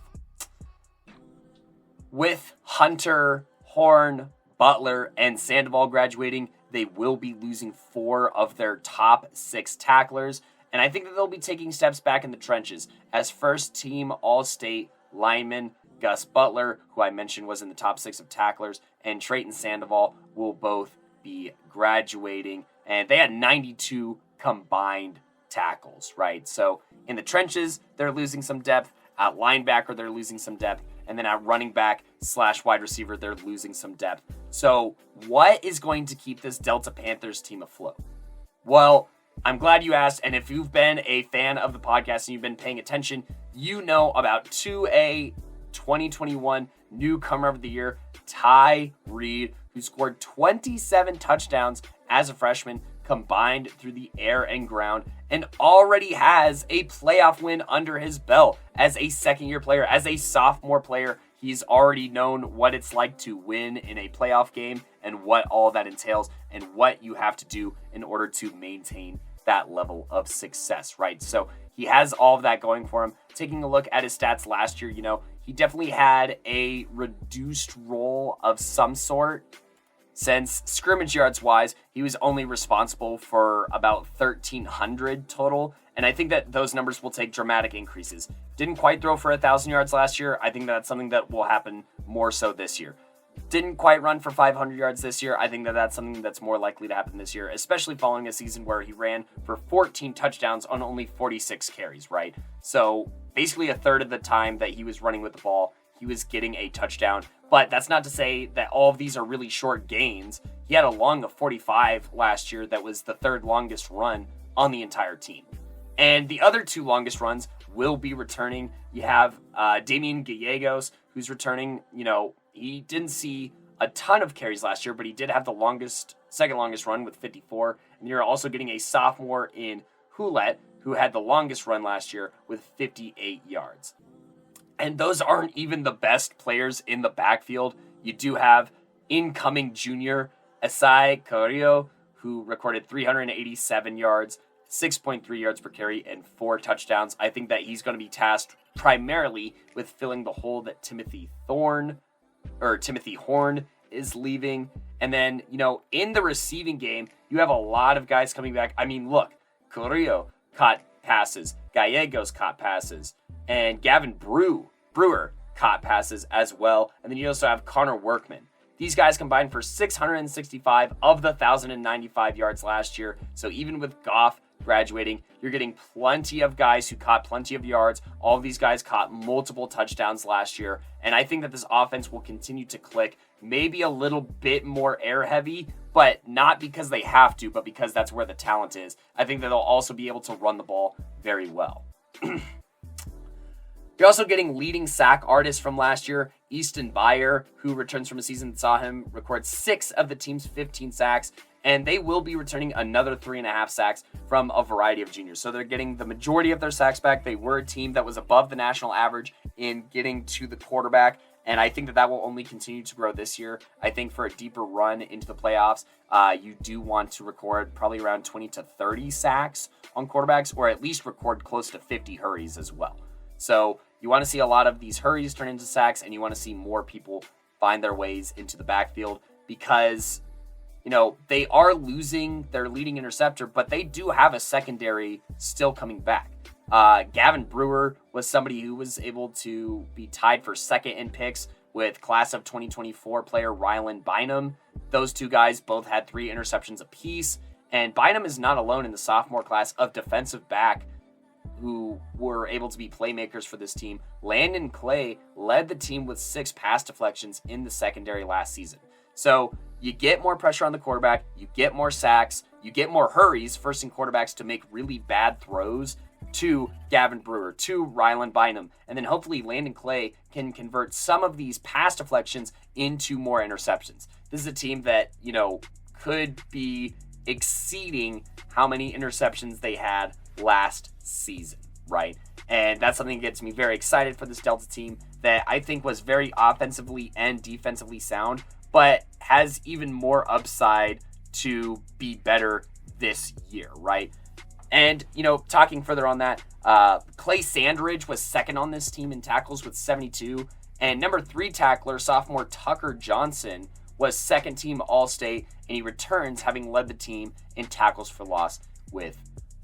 With Hunter, Horn, Butler, and Sandoval graduating, they will be losing 4 of their top 6 tacklers, and I think that they'll be taking steps back in the trenches as first-team All-State lineman Gus Butler, who I mentioned was in the top 6 of tacklers, and Trayton Sandoval will both be graduating, and they had 92 combined tackles, right? So in the trenches, they're losing some depth. At linebacker, they're losing some depth. And then at running back / wide receiver, they're losing some depth. So what is going to keep this Delta Panthers team afloat? Well, I'm glad you asked. And if you've been a fan of the podcast and you've been paying attention, you know about 2A 2021 Newcomer of the Year, Ty Reed, who scored 27 touchdowns as a freshman combined through the air and ground, and already has a playoff win under his belt as a second-year player. As a sophomore player, he's already known what it's like to win in a playoff game and what all that entails and what you have to do in order to maintain that level of success, right? So he has all of that going for him. Taking a look at his stats last year, he definitely had a reduced role of some sort. Since scrimmage yards wise, he was only responsible for about 1,300 total. And I think that those numbers will take dramatic increases. Didn't quite throw for 1,000 yards last year. I think that's something that will happen more so this year. Didn't quite run for 500 yards this year. I think that that's something that's more likely to happen this year, especially following a season where he ran for 14 touchdowns on only 46 carries, right? So basically a third of the time that he was running with the ball, he was getting a touchdown. But that's not to say that all of these are really short gains. He had a long of 45 last year that was the third longest run on the entire team. And the other 2 longest runs will be returning. You have Damian Gallegos, who's returning. He didn't see a ton of carries last year, but he did have the second longest run with 54. And you're also getting a sophomore in Houellette, who had the longest run last year with 58 yards. And those aren't even the best players in the backfield. You do have incoming junior Asai Carrillo, who recorded 387 yards, 6.3 yards per carry, and 4 touchdowns. I think that he's going to be tasked primarily with filling the hole that Timothy Thorne Timothy Horn is leaving. And then, in the receiving game, you have a lot of guys coming back. I mean, look, Carrillo caught passes, Gallegos caught passes, and Gavin Brewer caught passes as well. And then you also have Connor Workman. These guys combined for 665 of the 1,095 yards last year. So even with Goff graduating, you're getting plenty of guys who caught plenty of yards. All of these guys caught multiple touchdowns last year. And I think that this offense will continue to click, maybe a little bit more air heavy, but not because they have to, but because that's where the talent is. I think that they'll also be able to run the ball very well. You're also getting leading sack artist from last year, Easton Byer, who returns from a season that saw him record 6 of the team's 15 sacks, and they will be returning another 3.5 sacks from a variety of juniors. So they're getting the majority of their sacks back. They were a team that was above the national average in getting to the quarterback, and I think that will only continue to grow this year. I think for a deeper run into the playoffs, you do want to record probably around 20 to 30 sacks on quarterbacks, or at least record close to 50 hurries as well. So you want to see a lot of these hurries turn into sacks, and you want to see more people find their ways into the backfield because, they are losing their leading interceptor, but they do have a secondary still coming back. Gavin Brewer was somebody who was able to be tied for second in picks with class of 2024 player Rylan Bynum. Those two guys both had 3 interceptions apiece, and Bynum is not alone in the sophomore class of defensive back who were able to be playmakers for this team. Landon Clay led the team with 6 pass deflections in the secondary last season. So you get more pressure on the quarterback, you get more sacks, you get more hurries, forcing quarterbacks to make really bad throws to Gavin Brewer, to Rylan Bynum, and then hopefully Landon Clay can convert some of these pass deflections into more interceptions. This is a team that, could be exceeding how many interceptions they had last season, right? And that's something that gets me very excited for this Delta team that I think was very offensively and defensively sound, but has even more upside to be better this year, right? And, talking further on that, Clay Sandridge was second on this team in tackles with 72, and number 3 tackler, sophomore Tucker Johnson, was second team All-State, and he returns having led the team in tackles for loss with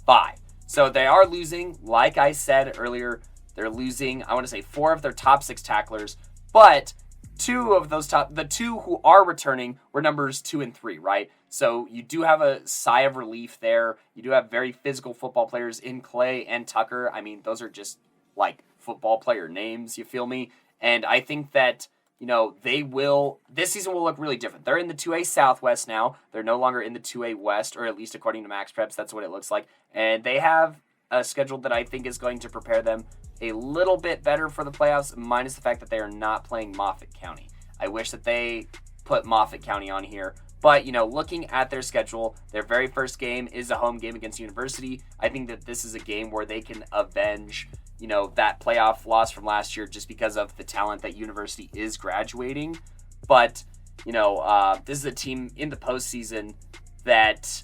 5. So they are losing, like I said earlier, they're losing, I want to say 4 of their top 6 tacklers, but 2 of those the 2 who are returning were numbers 2 and 3, right? So you do have a sigh of relief there. You do have very physical football players in Clay and Tucker. I mean, those are just like football player names, you feel me? And I think that, this season will look really different. They're in the 2A Southwest now. They're no longer in the 2A West, or at least according to Max Preps, that's what it looks like. And they have a schedule that I think is going to prepare them a little bit better for the playoffs, minus the fact that they are not playing Moffat County. I wish that they put Moffat County on here. But, looking at their schedule, their very first game is a home game against University. I think that this is a game where they can avenge, that playoff loss from last year just because of the talent that University is graduating. But, this is a team in the postseason that,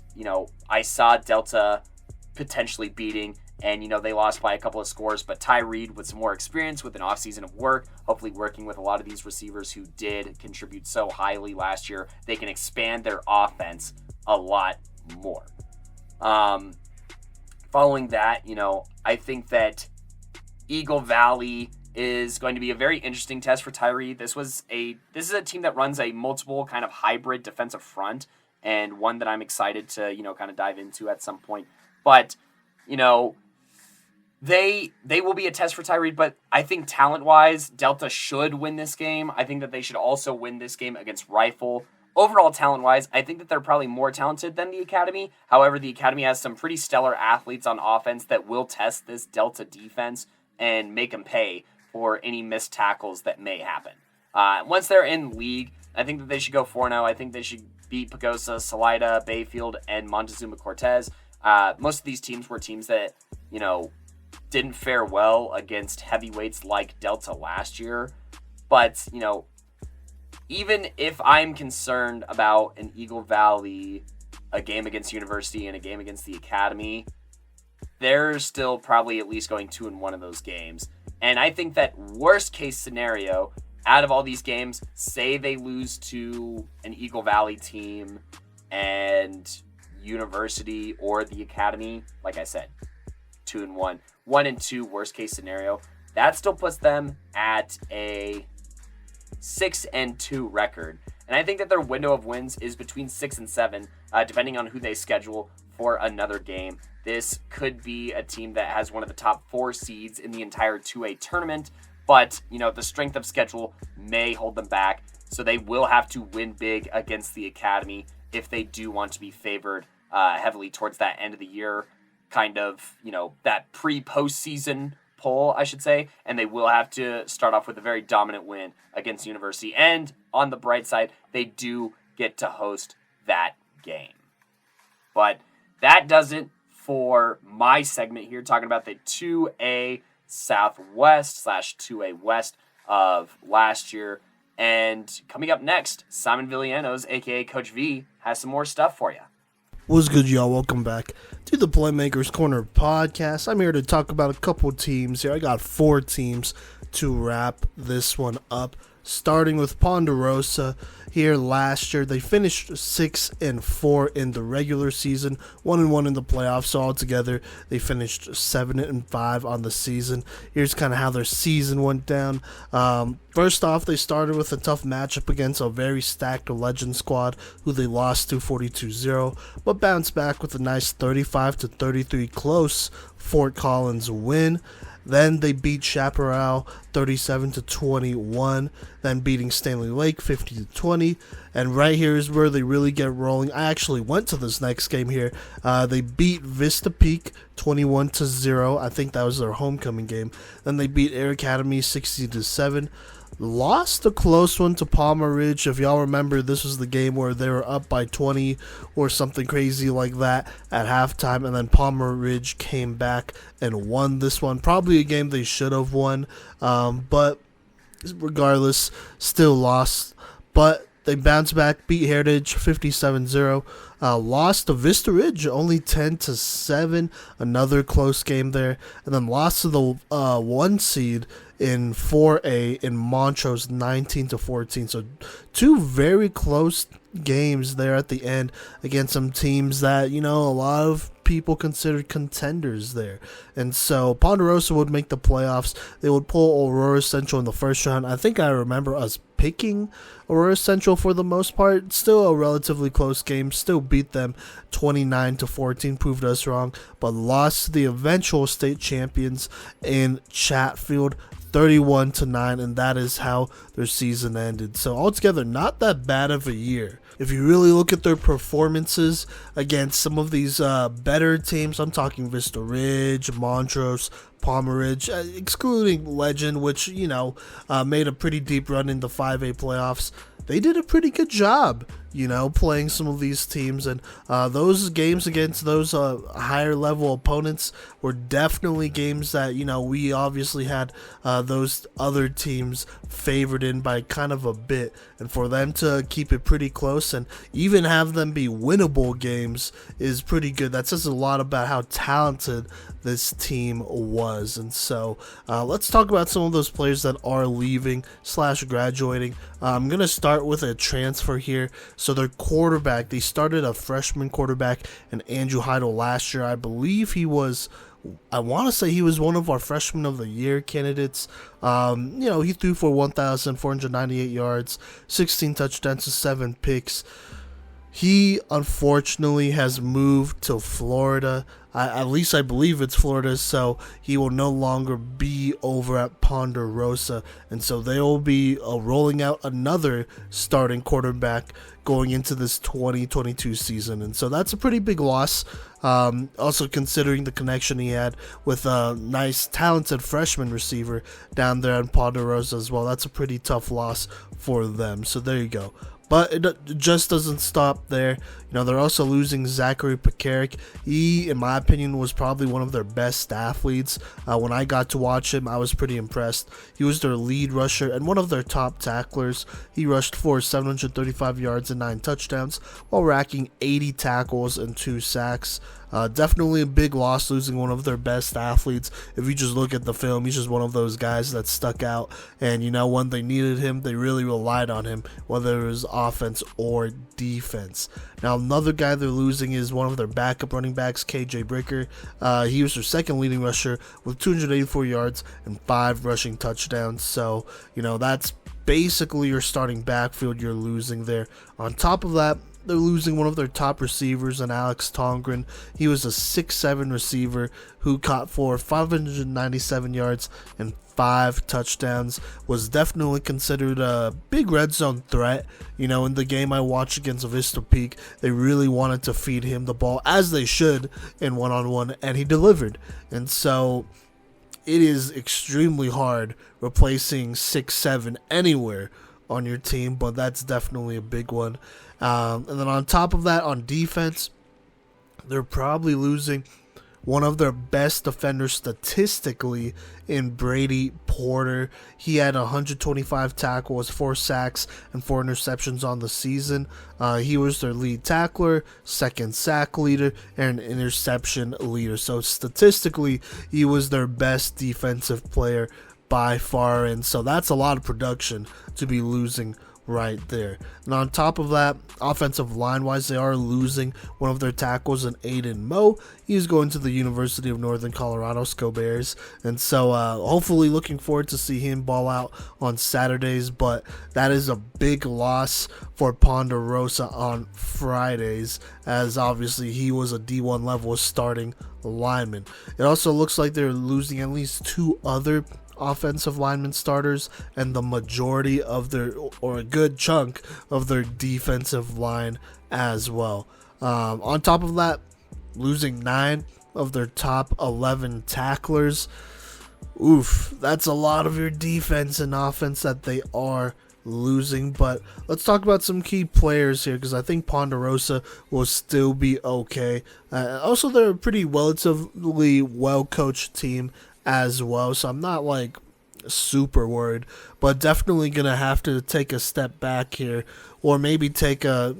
I saw Delta potentially beating. And, they lost by a couple of scores. But Ty Reed, with some more experience, with an offseason of work, hopefully working with a lot of these receivers who did contribute so highly last year, they can expand their offense a lot more. Following that, I think that Eagle Valley is going to be a very interesting test for Ty Reed. This is a team that runs a multiple kind of hybrid defensive front, and one that I'm excited to, kind of dive into at some point. But, They will be a test for Ty Reed, but I think talent-wise, Delta should win this game. I think that they should also win this game against Rifle. Overall, talent-wise, I think that they're probably more talented than the Academy. However, the Academy has some pretty stellar athletes on offense that will test this Delta defense and make them pay for any missed tackles that may happen. Once they're in league, I think that they should go 4-0. I think they should beat Pagosa, Salida, Bayfield, and Montezuma Cortez. Most of these teams were teams that, didn't fare well against heavyweights like Delta last year. But, even if I'm concerned about an Eagle Valley, a game against University, and a game against the Academy, they're still probably at least going 2-1 of those games. And I think that worst case scenario, out of all these games, say they lose to an Eagle Valley team and University or the Academy, like I said, 2-1, 1-2 worst case scenario, that still puts them at a 6-2 record. And I think that their window of wins is between 6 and 7, depending on who they schedule for another game. This could be a team that has one of the top 4 seeds in the entire 2A tournament, but, the strength of schedule may hold them back, so they will have to win big against the Academy if they do want to be favored heavily towards that end of the year, kind of, that pre-postseason poll, I should say, and they will have to start off with a very dominant win against University. And on the bright side, they do get to host that game. But that does it for my segment here, talking about the 2A Southwest / 2A West of last year. And coming up next, Simon Villanos, aka Coach V, has some more stuff for you. What's good, y'all? Welcome back to the Playmakers Corner podcast. I'm here to talk about a couple teams here. I got 4 teams to wrap this one up, starting with Ponderosa. Here last year, they finished 6-4 in the regular season, 1-1 in the playoffs. So altogether, they finished 7-5 on the season. Here's kind of how their season went down. First off, they started with a tough matchup against a very stacked Legend squad, who they lost to 42-0, but bounced back with a nice 35-33 close Fort Collins win. Then they beat Chaparral 37-21, then beating Stanley Lake 50-20, and right here is where they really get rolling. I actually went to this next game here. They beat Vista Peak 21-0. I think that was their homecoming game. Then they beat Air Academy 60-7. Lost a close one to Palmer Ridge. If y'all remember, this was the game where they were up by 20 or something crazy like that at halftime, and then Palmer Ridge came back and won this one. Probably a game they should have won, but regardless, still lost. But they bounced back, beat Heritage 57-0. Lost to Vista Ridge only 10-7. Another close game there. And then lost to the 1 seed in 4A in Montrose 19-14. So 2 very close games there at the end against some teams that, a lot of people considered contenders there. And so Ponderosa would make the playoffs. They would pull Aurora Central in the first round. I think I remember us picking Aurora Central for the most part. Still a relatively close game. Still beat them 29-14. Proved us wrong. But lost to the eventual state champions in Chatfield 31-9, and that is how their season ended. So altogether, not that bad of a year. If you really look at their performances against some of these better teams, I'm talking Vista Ridge, Montrose, Palmer Ridge, excluding Legend, which, made a pretty deep run in the 5A playoffs. They did a pretty good job, playing some of these teams. And those games against those higher level opponents were definitely games that, we obviously had those other teams favored in by kind of a bit. And for them to keep it pretty close and even have them be winnable games is pretty good. That says a lot about how talented this team was. And so let's talk about some of those players that are leaving / graduating. I'm going to start with a transfer here. So their quarterback, they started a freshman quarterback in Andrew Heidel last year. I believe he was one of our freshman of the year candidates. He threw for 1,498 yards, 16 touchdowns to 7 picks. He unfortunately has moved to Florida. At least I believe it's Florida, so he will no longer be over at Ponderosa. And so they will be rolling out another starting quarterback going into this 2022 season. And so that's a pretty big loss. Also considering the connection he had with a nice, talented freshman receiver down there in Ponderosa as well. That's a pretty tough loss for them. So there you go. But it just doesn't stop there. They're also losing Zachary Pekarik. He, in my opinion, was probably one of their best athletes. When I got to watch him, I was pretty impressed. He was their lead rusher and one of their top tacklers. He rushed for 735 yards and 9 touchdowns while racking 80 tackles and 2 sacks. Definitely a big loss losing one of their best athletes. If you just look at the film, he's just one of those guys that stuck out. And, when they needed him, they really relied on him, whether it was offense or defense. Now, another guy they're losing is one of their backup running backs, KJ Bricker. He was their second leading rusher with 284 yards and 5 rushing touchdowns. So, that's basically your starting backfield you're losing there. On top of that, they're losing one of their top receivers in Alex Tongren. He was a 6'7" receiver who caught for 597 yards and 5 touchdowns, was definitely considered a big red zone threat. In the game I watched against Vista Peak, they really wanted to feed him the ball, as they should, in one-on-one, and he delivered. And so it is extremely hard replacing 6'7" anywhere on your team, but that's definitely a big one. And then on top of that, on defense, they're probably losing one of their best defenders statistically in Brady Porter. He had 125 tackles, 4 sacks, and 4 interceptions on the season. He was their lead tackler, second sack leader, and interception leader. So statistically, he was their best defensive player by far, and so that's a lot of production to be losing right there. And on top of that, offensive line wise, they are losing one of their tackles in Aiden Moe. He's going to the University of Northern Colorado, Sco Bears, and so hopefully looking forward to see him ball out on Saturdays, but that is a big loss for Ponderosa on Fridays, as obviously he was a D1 level starting lineman. It also looks like they're losing at least 2 other offensive lineman starters and the majority of their, or a good chunk of their defensive line as well. On top of that, losing 9 of their top 11 tacklers. Oof, that's a lot of your defense and offense that they are losing. But let's talk about some key players here, because I think Ponderosa will still be okay. Also, they're a pretty relatively well-coached team as well, so I'm not like super worried, but definitely gonna have to take a step back here, or maybe take a,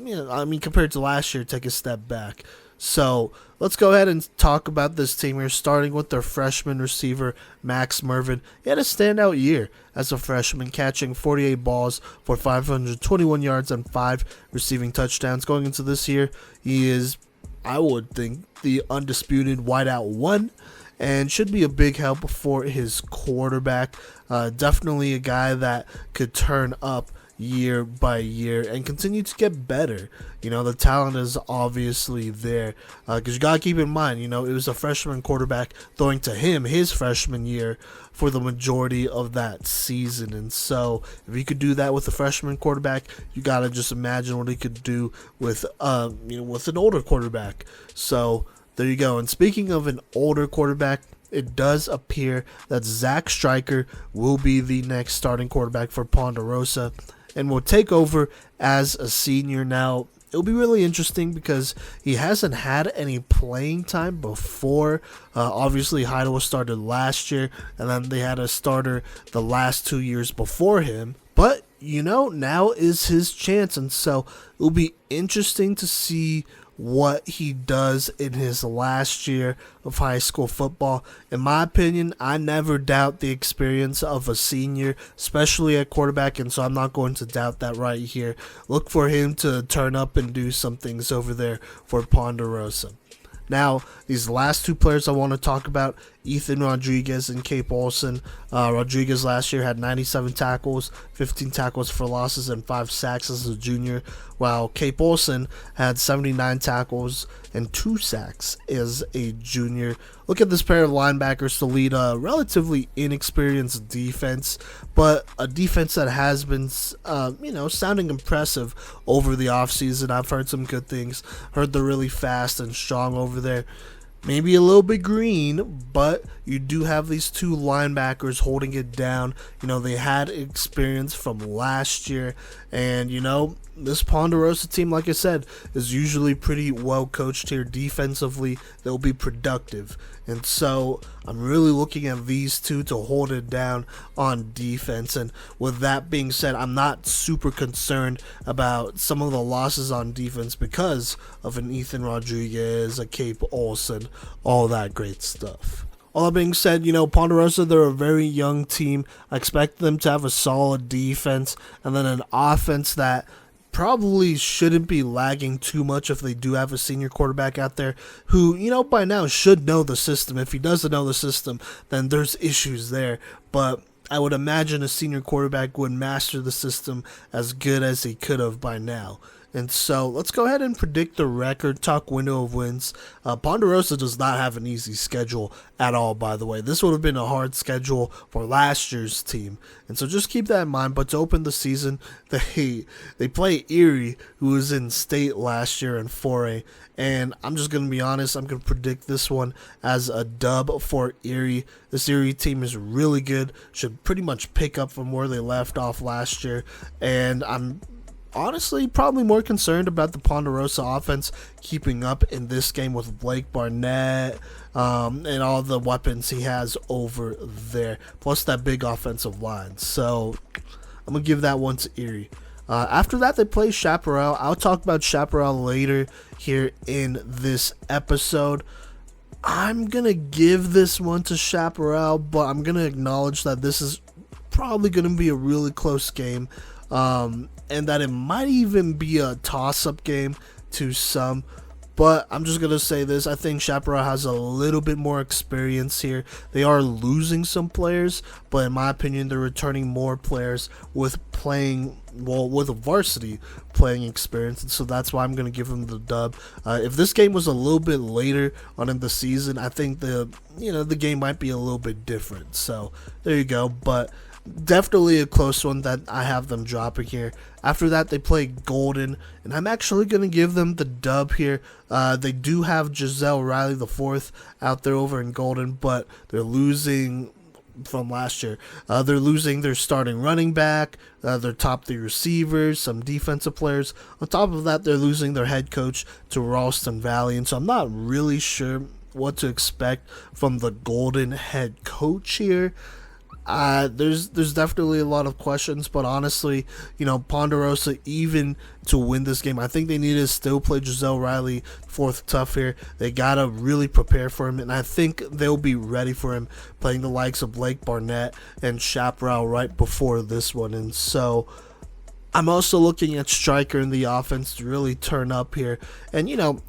compared to last year, take a step back. So let's go ahead and talk about this team here, starting with their freshman receiver, Max Mervin. He had a standout year as a freshman, catching 48 balls for 521 yards and 5 receiving touchdowns. Going into this year, he is, I would think, the undisputed wideout 1, and should be a big help for his quarterback. Definitely a guy that could turn up year by year and continue to get better. The talent is obviously there, because you got to keep in mind, it was a freshman quarterback throwing to him his freshman year for the majority of that season. And so if he could do that with a freshman quarterback, you got to just imagine what he could do with with an older quarterback. So there you go. And speaking of an older quarterback, it does appear that Zach Stryker will be the next starting quarterback for Ponderosa and will take over as a senior. Now, it'll be really interesting because he hasn't had any playing time before. Obviously, Heidelberg started last year, and then they had a starter the last 2 years before him. But, now is his chance, and so it'll be interesting to see what he does in his last year of high school football. In my opinion, I never doubt the experience of a senior, especially at quarterback, and so I'm not going to doubt that right here. Look for him to turn up and do some things over there for Ponderosa. Now, these last 2 players I want to talk about, Ethan Rodriguez and Cape Olson. Rodriguez last year had 97 tackles, 15 tackles for losses, and 5 sacks as a junior, while Cape Olson had 79 tackles and 2 sacks as a junior. Look at this pair of linebackers to lead a relatively inexperienced defense, but a defense that has been, sounding impressive over the offseason. I've heard some good things. Heard they're really fast and strong over there. Maybe a little bit green, but you do have these two linebackers holding it down. They had experience from last year, and this Ponderosa team, like I said, is usually pretty well coached here defensively. They'll be productive, and so I'm really looking at these two to hold it down on defense. And with that being said, I'm not super concerned about some of the losses on defense because of an Ethan Rodriguez, a Cape Olsen, all that great stuff. All that being said, Ponderosa, they're a very young team. I expect them to have a solid defense and then an offense that probably shouldn't be lagging too much if they do have a senior quarterback out there who, by now should know the system. If he doesn't know the system, then there's issues there. But I would imagine a senior quarterback would master the system as good as he could have by now. And so let's go ahead and predict the record, talk window of wins. Ponderosa does not have an easy schedule at all, by the way. This would have been a hard schedule for last year's team. And so just keep that in mind. But to open the season, they play Erie, who was in state last year in 4A. And I'm just going to be honest, I'm going to predict this one as a dub for Erie. This Erie team is really good, should pretty much pick up from where they left off last year. And I'm honestly probably more concerned about the Ponderosa offense keeping up in this game with Blake Barnett and all the weapons he has over there, plus that big offensive line. So I'm going to give that one to Erie. After that, they play Chaparral. I'll talk about Chaparral later here in this episode. I'm going to give this one to Chaparral, but I'm going to acknowledge that this is probably going to be a really close game. And that it might even be a toss-up game to some. But I'm just going to say this. I think Chaparral has a little bit more experience here. They are losing some players, but in my opinion, they're returning more players with with a varsity playing experience. And so that's why I'm going to give them the dub. If this game was a little bit later on in the season, I think the game might be a little bit different. So there you go. But definitely a close one that I have them dropping here. After that, they play Golden, and I'm actually going to give them the dub here. They do have Giselle Riley IV out there over in Golden, but they're losing from last year. They're losing their starting running back, their top 3 receivers, some defensive players. On top of that, they're losing their head coach to Ralston Valley, and so I'm not really sure what to expect from the Golden head coach here. There's definitely a lot of questions, but honestly, Ponderosa, even to win this game, I think they need to still play Giselle Riley fourth tough here. They gotta really prepare for him, and I think they'll be ready for him playing the likes of Blake Barnett and Chaparral right before this one. And so I'm also looking at Striker in the offense to really turn up here and,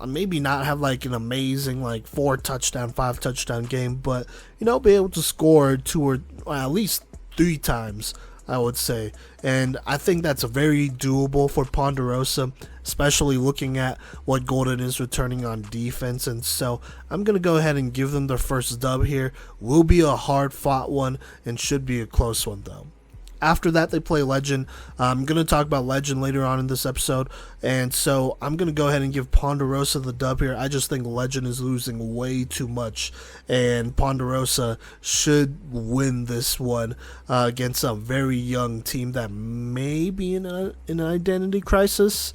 maybe not have like an amazing 4 touchdown, 5 touchdown game, but, be able to score 2 or at least 3 times, I would say. And I think that's very doable for Ponderosa, especially looking at what Golden is returning on defense. And so I'm going to go ahead and give them their first dub here. Will be a hard fought one and should be a close one though. After that, they play Legend. I'm going to talk about Legend later on in this episode, and so I'm going to go ahead and give Ponderosa the dub here. I just think Legend is losing way too much, and Ponderosa should win this one against a very young team that may be in an identity crisis.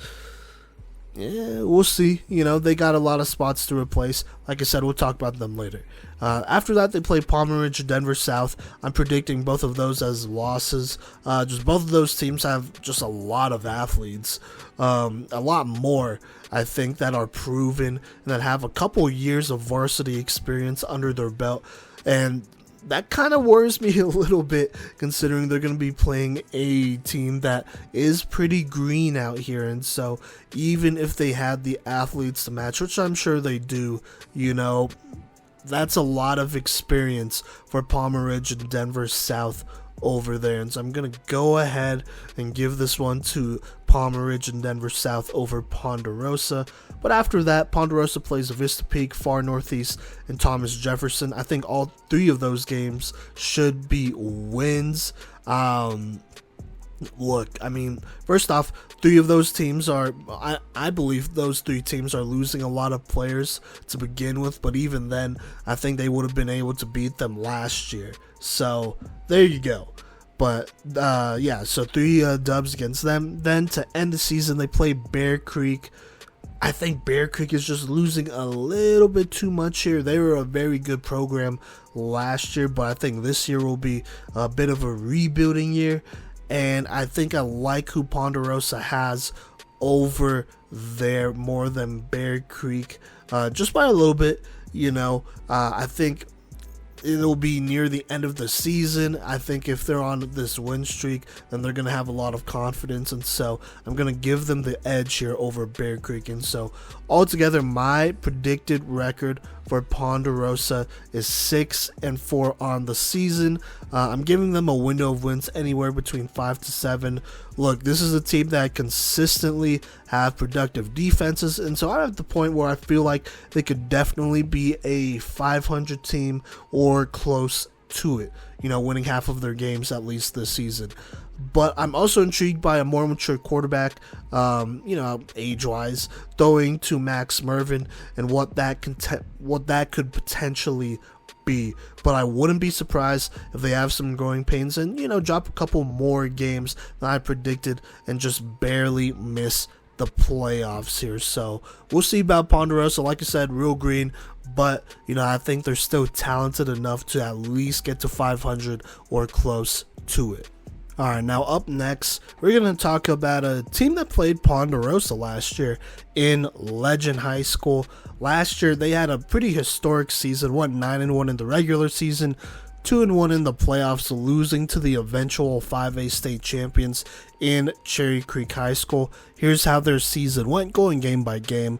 Yeah, we'll see. They got a lot of spots to replace. Like I said, we'll talk about them later. After that, they play Palm Ridge and Denver South. I'm predicting both of those as losses. Just both of those teams have just a lot of athletes. A lot more, I think, that are proven and that have a couple years of varsity experience under their belt. And that kind of worries me a little bit, considering they're going to be playing a team that is pretty green out here. And so even if they had the athletes to match, which I'm sure they do, that's a lot of experience for Palmer Ridge and Denver South over there. And so I'm going to go ahead and give this one to Palmer Ridge and Denver South over Ponderosa. But after that, Ponderosa plays Vista Peak, Far Northeast, and Thomas Jefferson. I think all 3 of those games should be wins. Look, I mean, first off, three of those teams are, I believe those three teams are losing a lot of players to begin with, but even then, I think they would have been able to beat them last year. So, there you go. But, yeah, so three dubs against them. Then, to end the season, they play Bear Creek. I think Bear Creek is just losing a little bit too much here. They were a very good program last year, but I think this year will be a bit of a rebuilding year. And I think I like who Ponderosa has over there more than Bear Creek, just by a little bit. I think it'll be near the end of the season. I think if they're on this win streak, then they're going to have a lot of confidence. And so I'm going to give them the edge here over Bear Creek. And so altogether, my predicted record for Ponderosa is 6-4 on the season. I'm giving them a window of wins anywhere between 5 to 7. Look, this is a team that consistently have productive defenses, and so I'm at the point where I feel like they could definitely be a 500 team or close to it, winning half of their games at least this season. But I'm also intrigued by a more mature quarterback, age-wise, throwing to Max Mervin and what that could potentially be. But I wouldn't be surprised if they have some growing pains and, drop a couple more games than I predicted and just barely miss the playoffs here. So we'll see about Ponderosa. Like I said, real green, but I think they're still talented enough to at least get to 500 or close to it. Alright, now up next, we're going to talk about a team that played Ponderosa last year in Legend High School. Last year, they had a pretty historic season, went 9-1 in the regular season, 2-1 in the playoffs, losing to the eventual 5A state champions in Cherry Creek High School. Here's how their season went, going game by game.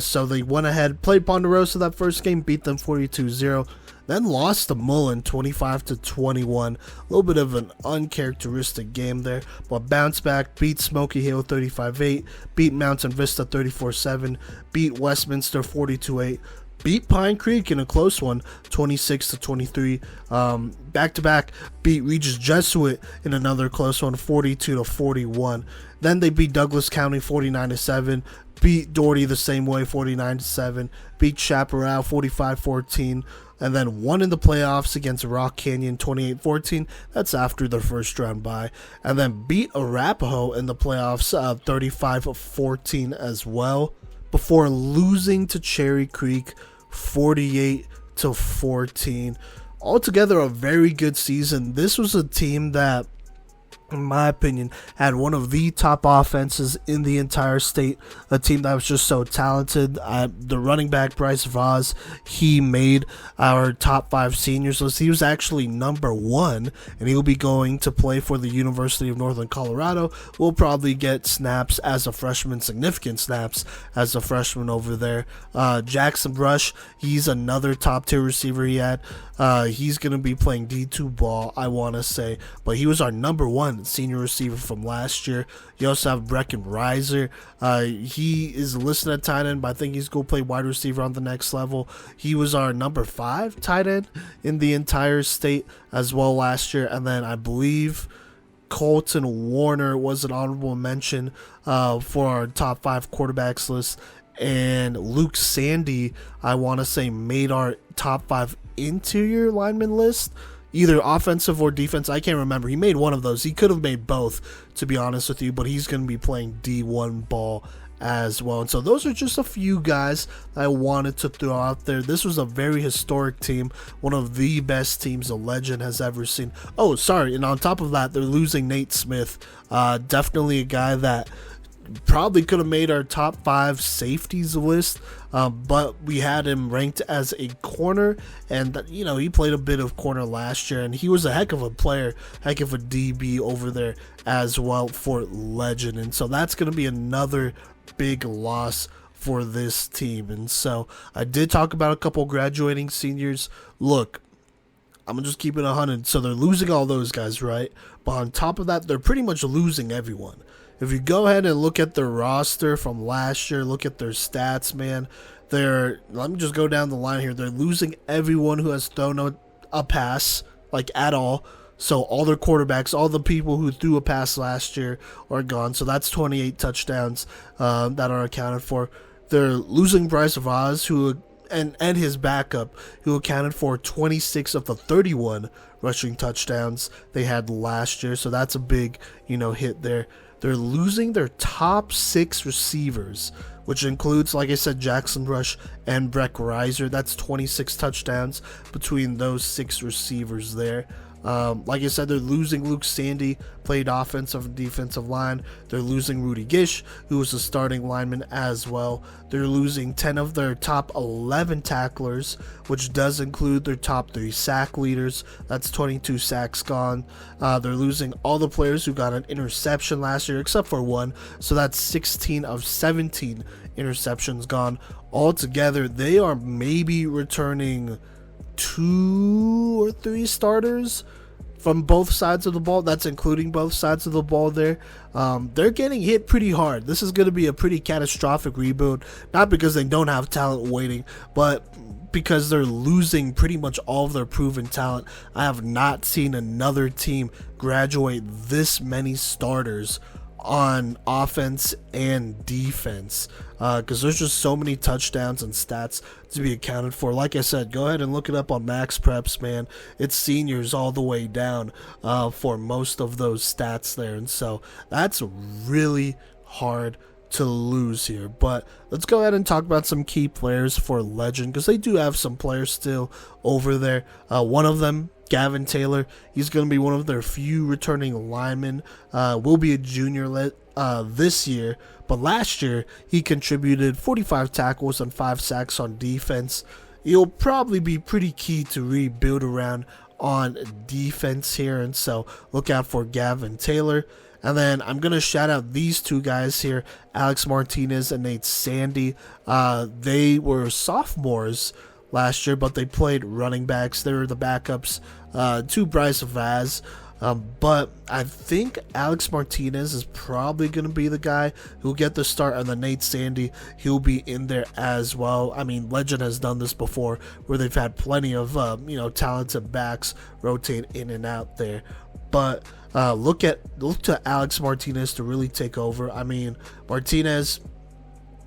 So they went ahead, played Ponderosa that first game, beat them 42-0. Then lost to Mullen 25-21. A little bit of an uncharacteristic game there, but bounced back, beat Smoky Hill 35-8, beat Mountain Vista 34-7, beat Westminster 42-8, beat Pine Creek in a close one 26-23. Back-to-back beat Regis Jesuit in another close one 42-41. Then they beat Douglas County 49-7. Beat Doherty the same way 49-7. Beat Chaparral 45-14. And then won in the playoffs against Rock Canyon 28-14. That's after their first round bye. And then beat Arapahoe in the playoffs 35-14 as well, before losing to Cherry Creek 48-14. Altogether, a very good season. This was a team that, in my opinion, had one of the top offenses in the entire state. A team that was just so talented. The running back, Bryce Vaz, he made our top 5 seniors list. He was actually number 1, and he'll be going to play for the University of Northern Colorado. Will probably get snaps as a freshman, significant snaps as a freshman over there. Jackson Brush, he's another top tier receiver he had. He's going to be playing D2 ball, I want to say, but he was our number 1 senior receiver from last year. You also have Brecken Reiser. He is listed at tight end, but I think he's going to play wide receiver on the next level. He was our number 5 tight end in the entire state as well last year. And then I believe Colton Warner was an honorable mention for our top 5 quarterbacks list. And Luke Sandy, I want to say, made our top 5 interior lineman list, either offensive or defense. I can't remember. He made one of those. He could have made both, to be honest with you, but he's going to be playing D1 ball as well. And so those are just a few guys I wanted to throw out there. This was a very historic team, one of the best teams a Legend has ever seen. Oh, sorry, and on top of that, they're losing Nate Smith. Definitely a guy that probably could have made our top 5 safeties list, but we had him ranked as a corner, and he played a bit of corner last year, and he was a heck of a player, heck of a DB over there as well for Legend. And so that's going to be another big loss for this team. And so I did talk about a couple graduating seniors. Look, I'm going to just keep it 100. So they're losing all those guys, right? But on top of that, they're pretty much losing everyone. If you go ahead and look at their roster from last year, look at their stats, man, let me just go down the line here. They're losing everyone who has thrown a pass, like at all. So all their quarterbacks, all the people who threw a pass last year are gone. So that's 28 touchdowns that are accounted for. They're losing Bryce Vaz, who and his backup, who accounted for 26 of the 31 rushing touchdowns they had last year. So that's a big, hit there. They're losing their top 6 receivers, which includes, like I said, Jackson Rush and Breck Reiser. That's 26 touchdowns between those 6 receivers there. Like I said, they're losing Luke Sandy, played offensive and defensive line. They're losing Rudy Gish, who was a starting lineman as well. They're losing 10 of their top 11 tacklers, which does include their top 3 sack leaders. That's 22 sacks gone. They're losing all the players who got an interception last year, except for one. So that's 16 of 17 interceptions gone. Altogether, they are maybe returning 2 or 3 starters from both sides of the ball. That's including both sides of the ball there. They're getting hit pretty hard. This is going to be a pretty catastrophic rebuild, not because they don't have talent waiting, but because they're losing pretty much all of their proven talent. I have not seen another team graduate this many starters on offense and defense, because there's just so many touchdowns and stats to be accounted for. Like I said, go ahead and look it up on Max Preps, man. It's seniors all the way down for most of those stats there, and so that's really hard to lose here. But let's go ahead and talk about some key players for Legend, because they do have some players still over there. One of them, Gavin Taylor, he's going to be one of their few returning linemen. Will be a junior this year, but last year he contributed 45 tackles and 5 sacks on defense. He'll probably be pretty key to rebuild around on defense here, and so look out for Gavin Taylor. And then I'm going to shout out these 2 guys here, Alex Martinez and Nate Sandy. They were sophomores last year, but they played running backs. They were the backups to Bryce Vaz. But I think Alex Martinez is probably going to be the guy who'll get the start, and then Nate Sandy, he'll be in there as well. I mean, Legend has done this before, where they've had plenty of talented backs rotate in and out there. But look to Alex Martinez to really take over. I mean, Martinez,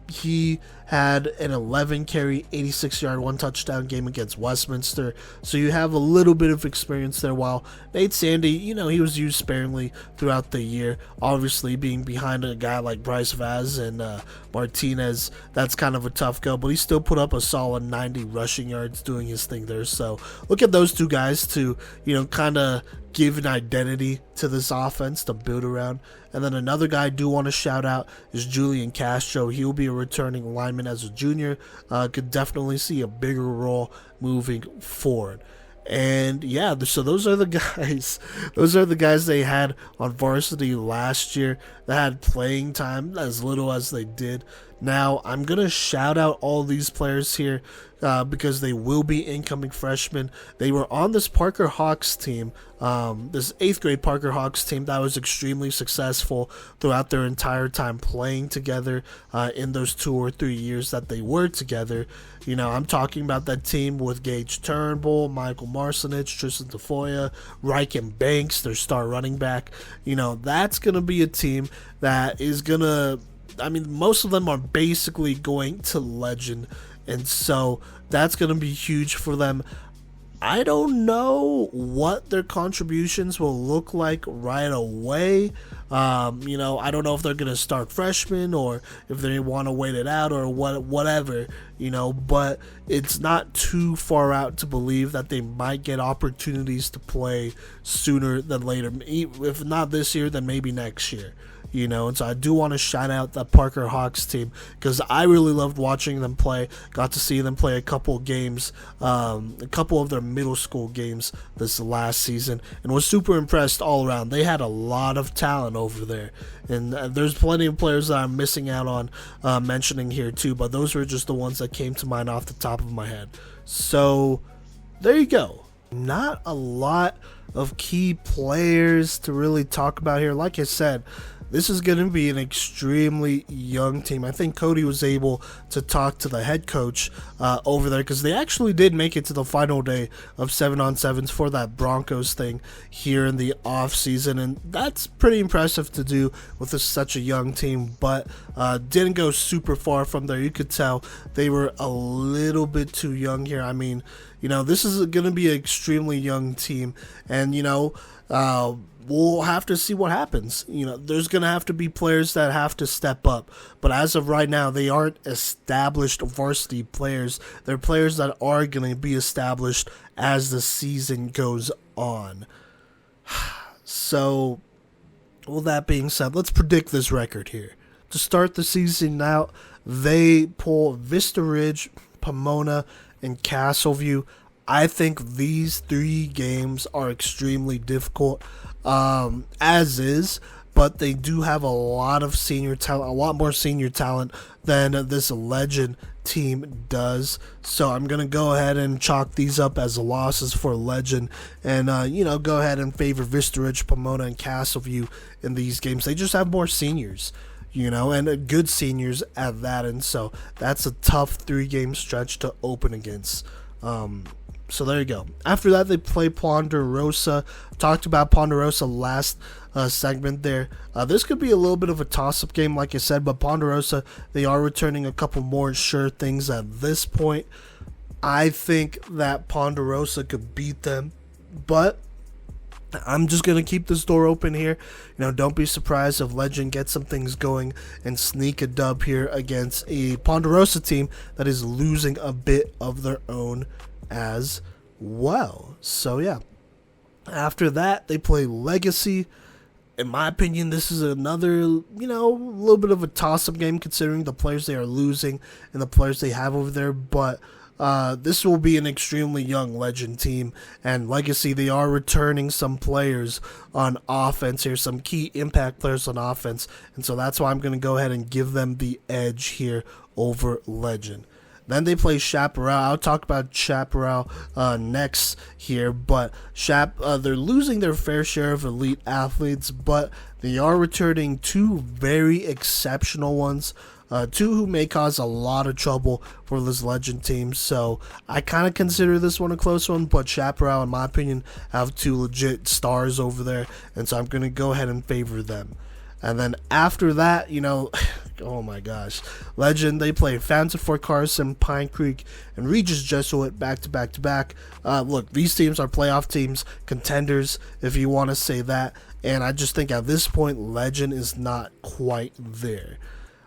he had an 11 carry, 86 yard, 1 touchdown game against Westminster. So you have a little bit of experience there, while Nate Sandy, he was used sparingly throughout the year. Obviously, being behind a guy like Bryce Vaz and Martinez, that's kind of a tough go, but he still put up a solid 90 rushing yards doing his thing there. So look at those 2 guys to, kind of give an identity to this offense to build around. And then another guy I do want to shout out is Julian Castro. He'll be a returning lineman as a junior. Could definitely see a bigger role moving forward. And yeah, so those are the guys. Those are the guys they had on varsity last year that had playing time as little as they did. Now, I'm going to shout out all these players here because they will be incoming freshmen. They were on this Parker Hawks team, this 8th grade Parker Hawks team that was extremely successful throughout their entire time playing together in those 2 or 3 years that they were together. I'm talking about that team with Gage Turnbull, Michael Marcinich, Tristan Tafoya, Ryken Banks, their star running back. That's going to be a team that is going to, most of them are basically going to Legend, and so that's going to be huge for them. I don't know what their contributions will look like right away. I don't know if they're going to start freshmen or if they want to wait it out or whatever, but it's not too far out to believe that they might get opportunities to play sooner than later. If not this year, then maybe next year. And so I do want to shout out the Parker Hawks team because I really loved watching them play. Got to see them play a couple of games, a couple of their middle school games this last season, and was super impressed all around. They had a lot of talent over there, and there's plenty of players that I'm missing out on mentioning here too, but those were just the ones that came to mind off the top of my head. So there you go. Not a lot of key players to really talk about here. Like I said, this is going to be an extremely young team. I think Kodey was able to talk to the head coach over there, because they actually did make it to the final day of 7-on-7s for that Broncos thing here in the off season, and that's pretty impressive to do with such a young team, but didn't go super far from there. You could tell they were a little bit too young here. I mean, this is going to be an extremely young team, and we'll have to see what happens. There's going to have to be players that have to step up. But as of right now, they aren't established varsity players. They're players that are going to be established as the season goes on. So, with that being said, let's predict this record here. To start the season out, they pull Vista Ridge, Pomona, and Castleview. I think these 3 games are extremely difficult, as is, but they do have a lot of senior talent, a lot more senior talent than this Legend team does. So I'm going to go ahead and chalk these up as losses for Legend, and, go ahead and favor Vista Ridge, Pomona, and Castleview in these games. They just have more seniors, and good seniors at that, and so that's a tough 3-game stretch to open against. So there you go. After that, they play Ponderosa. Talked about Ponderosa last segment there. This could be a little bit of a toss-up game, like I said, but Ponderosa, they are returning a couple more sure things at this point. I think that Ponderosa could beat them, but I'm just going to keep this door open here. Don't be surprised if Legend gets some things going and sneak a dub here against a Ponderosa team that is losing a bit of their own as well. So yeah, after that they play Legacy. In my opinion, this is another little bit of a toss-up game considering the players they are losing and the players they have over there, but this will be an extremely young Legend team, and Legacy, they are returning some players on offense here, some key impact players on offense, and so that's why I'm going to go ahead and give them the edge here over Legend. Then they play Chaparral. I'll talk about Chaparral next here, but they're losing their fair share of elite athletes, but they are returning 2 very exceptional ones, 2 who may cause a lot of trouble for this Legend team. So I kind of consider this one a close one, but Chaparral, in my opinion, have 2 legit stars over there, and so I'm going to go ahead and favor them. And then after that, oh my gosh, Legend, they play Fountain Fort Carson, Pine Creek, and Regis Jesuit back to back to back. Look, these teams are playoff teams, contenders, if you want to say that. And I just think at this point, Legend is not quite there.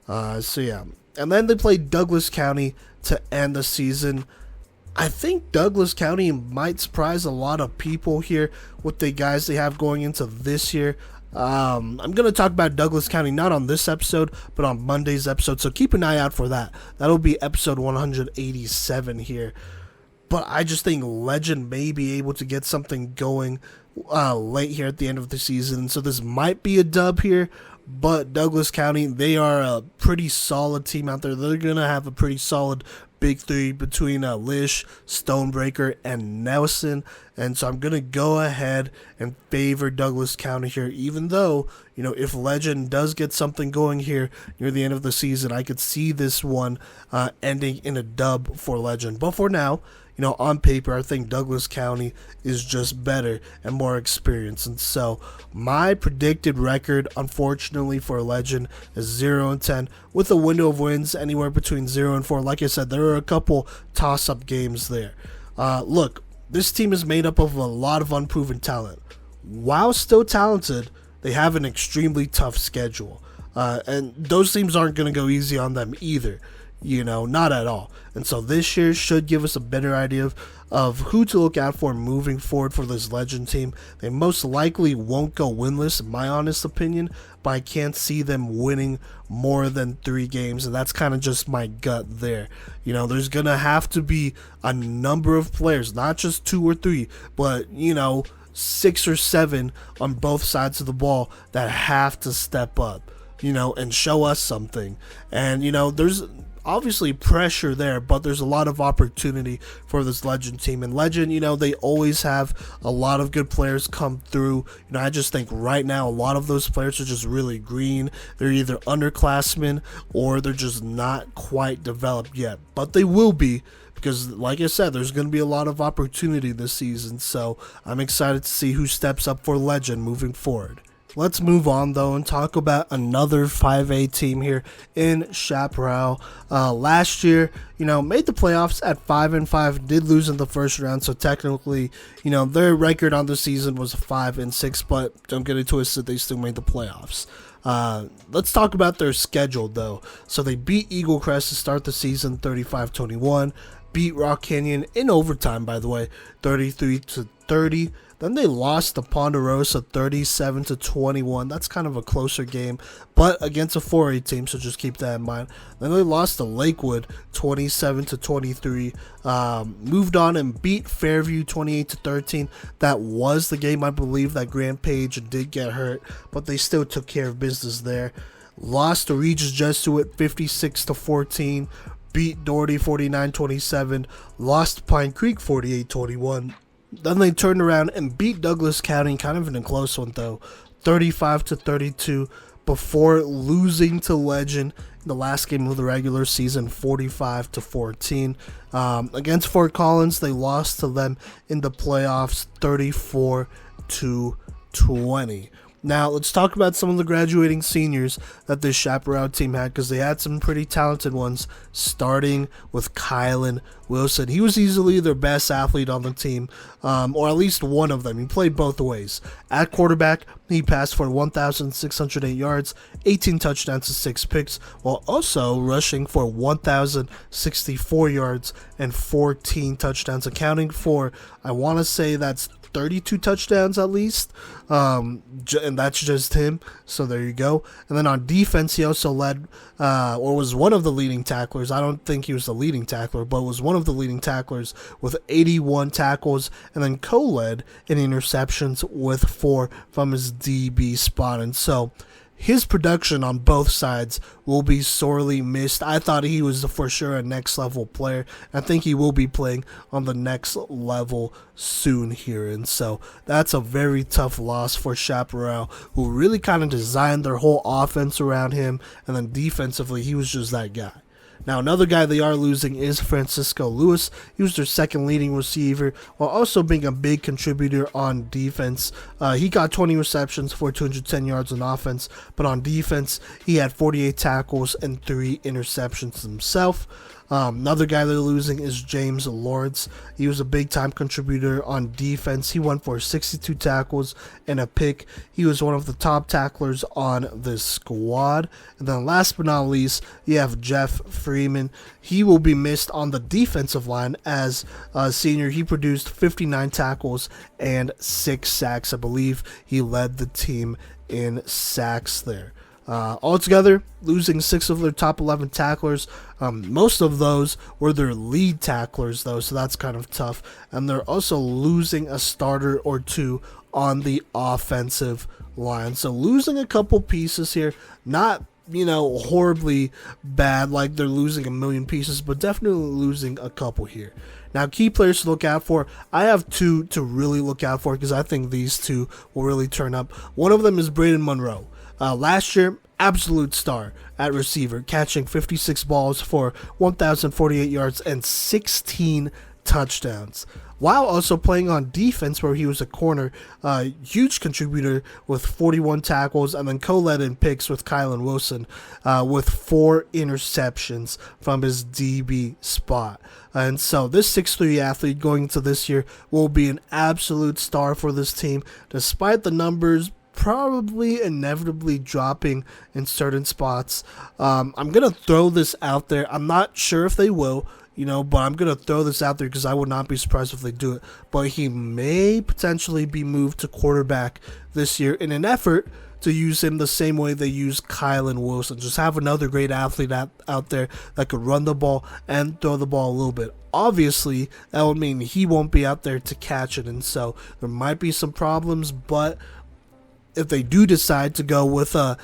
So yeah. And then they play Douglas County to end the season. I think Douglas County might surprise a lot of people here with the guys they have going into this year. I'm going to talk about Douglas County not on this episode, but on Monday's episode, so keep an eye out for that. That'll be episode 187 here. But I just think Legend may be able to get something going late here at the end of the season, so this might be a dub here. But Douglas County, they are a pretty solid team out there. They're going to have a pretty solid big 3 between Lish, Stonebreaker, and Nelson. And so I'm going to go ahead and favor Douglas County here, even though, if Legend does get something going here near the end of the season, I could see this one ending in a dub for Legend. But for now, on paper, I think Douglas County is just better and more experienced. And so my predicted record, unfortunately for Legend, is 0-10 with a window of wins anywhere between 0-4. Like I said, there are a couple toss-up games there. Look, this team is made up of a lot of unproven talent. While still talented, they have an extremely tough schedule. And those teams aren't going to go easy on them either. Not at all. And so this year should give us a better idea of who to look out for moving forward for this Legend team. They most likely won't go winless, in my honest opinion, but I can't see them winning more than 3 games, and that's kind of just my gut there. There's going to have to be a number of players, not just 2 or 3, but, 6 or 7 on both sides of the ball that have to step up, and show us something. And, obviously pressure there, but there's a lot of opportunity for this Legend team. And Legend, they always have a lot of good players come through. I just think right now a lot of those players are just really green. They're either underclassmen or they're just not quite developed yet, but they will be. Because, like I said, there's going to be a lot of opportunity this season, so I'm excited to see who steps up for Legend moving forward. Let's move on, though, and talk about another 5A team here in Chaparral. Last year, made the playoffs at 5-5, did lose in the first round, so technically, their record on the season was 5-6, but don't get it twisted, they still made the playoffs. Let's talk about their schedule, though. So they beat Eagle Crest to start the season 35-21, beat Rock Canyon in overtime, by the way, 33-30. Then they lost to Ponderosa 37-21. That's kind of a closer game, but against a 4A team, so just keep that in mind. Then they lost to Lakewood 27-23. Moved on and beat Fairview 28-13. That was the game, I believe, that Grant Page did get hurt, but they still took care of business there. Lost to Regis Jesuit 56-14. Beat Doherty 49-27. Lost to Pine Creek 48-21. Then they turned around and beat Douglas County, kind of in a close one though, 35-32, before losing to Legend in the last game of the regular season, 45-14. Against Fort Collins, they lost to them in the playoffs, 34-20. Now, let's talk about some of the graduating seniors that this Chaparral team had, because they had some pretty talented ones, starting with Kylan Wilson. He was easily their best athlete on the team, or at least one of them. He played both ways. At quarterback, he passed for 1,608 yards, 18 touchdowns and 6 picks, while also rushing for 1,064 yards and 14 touchdowns, accounting for, I want to say that's 32 touchdowns at least, and that's just him, so there you go. And then on defense, he also led, or was one of the leading tacklers. I don't think he was the leading tackler, but was one of the leading tacklers with 81 tackles, and then co-led in interceptions with 4 from his DB spot. And so his production on both sides will be sorely missed. I thought he was for sure a next level player. I think he will be playing on the next level soon here. And so that's a very tough loss for Chaparral, who really kind of designed their whole offense around him. And then defensively, he was just that guy. Now, another guy they are losing is Francisco Lewis. He was their second leading receiver, while also being a big contributor on defense. He got 20 receptions for 210 yards on offense, but on defense, he had 48 tackles and 3 interceptions himself. Another guy they're losing is James Lawrence. He was a big-time contributor on defense. He went for 62 tackles and a pick. He was one of the top tacklers on the squad. And then last but not least, you have Jeff Freeman. He will be missed on the defensive line as a senior. He produced 59 tackles and 6 sacks. I believe he led the team in sacks there. Altogether, losing 6 of their top 11 tacklers. Most of those were their lead tacklers, though, so that's kind of tough. And they're also losing a starter or 2 on the offensive line. So losing a couple pieces here, not horribly bad like they're losing a million pieces, but definitely losing a couple here. Now, key players to look out for. I have 2 to really look out for because I think these 2 will really turn up. One of them is Braden Monroe. Last year, absolute star at receiver, catching 56 balls for 1,048 yards and 16 touchdowns, while also playing on defense where he was a corner, huge contributor with 41 tackles, and then co-led in picks with Kylan Wilson with 4 interceptions from his DB spot. And so this 6'3" athlete going into this year will be an absolute star for this team, despite the numbers probably inevitably dropping in certain spots. I'm going to throw this out there. I'm not sure if they will, but I'm going to throw this out there because I would not be surprised if they do it. But he may potentially be moved to quarterback this year in an effort to use him the same way they use Kylan Wilson. Just have another great athlete out there that could run the ball and throw the ball a little bit. Obviously, that would mean he won't be out there to catch it, and so there might be some problems, but if they do decide to go with a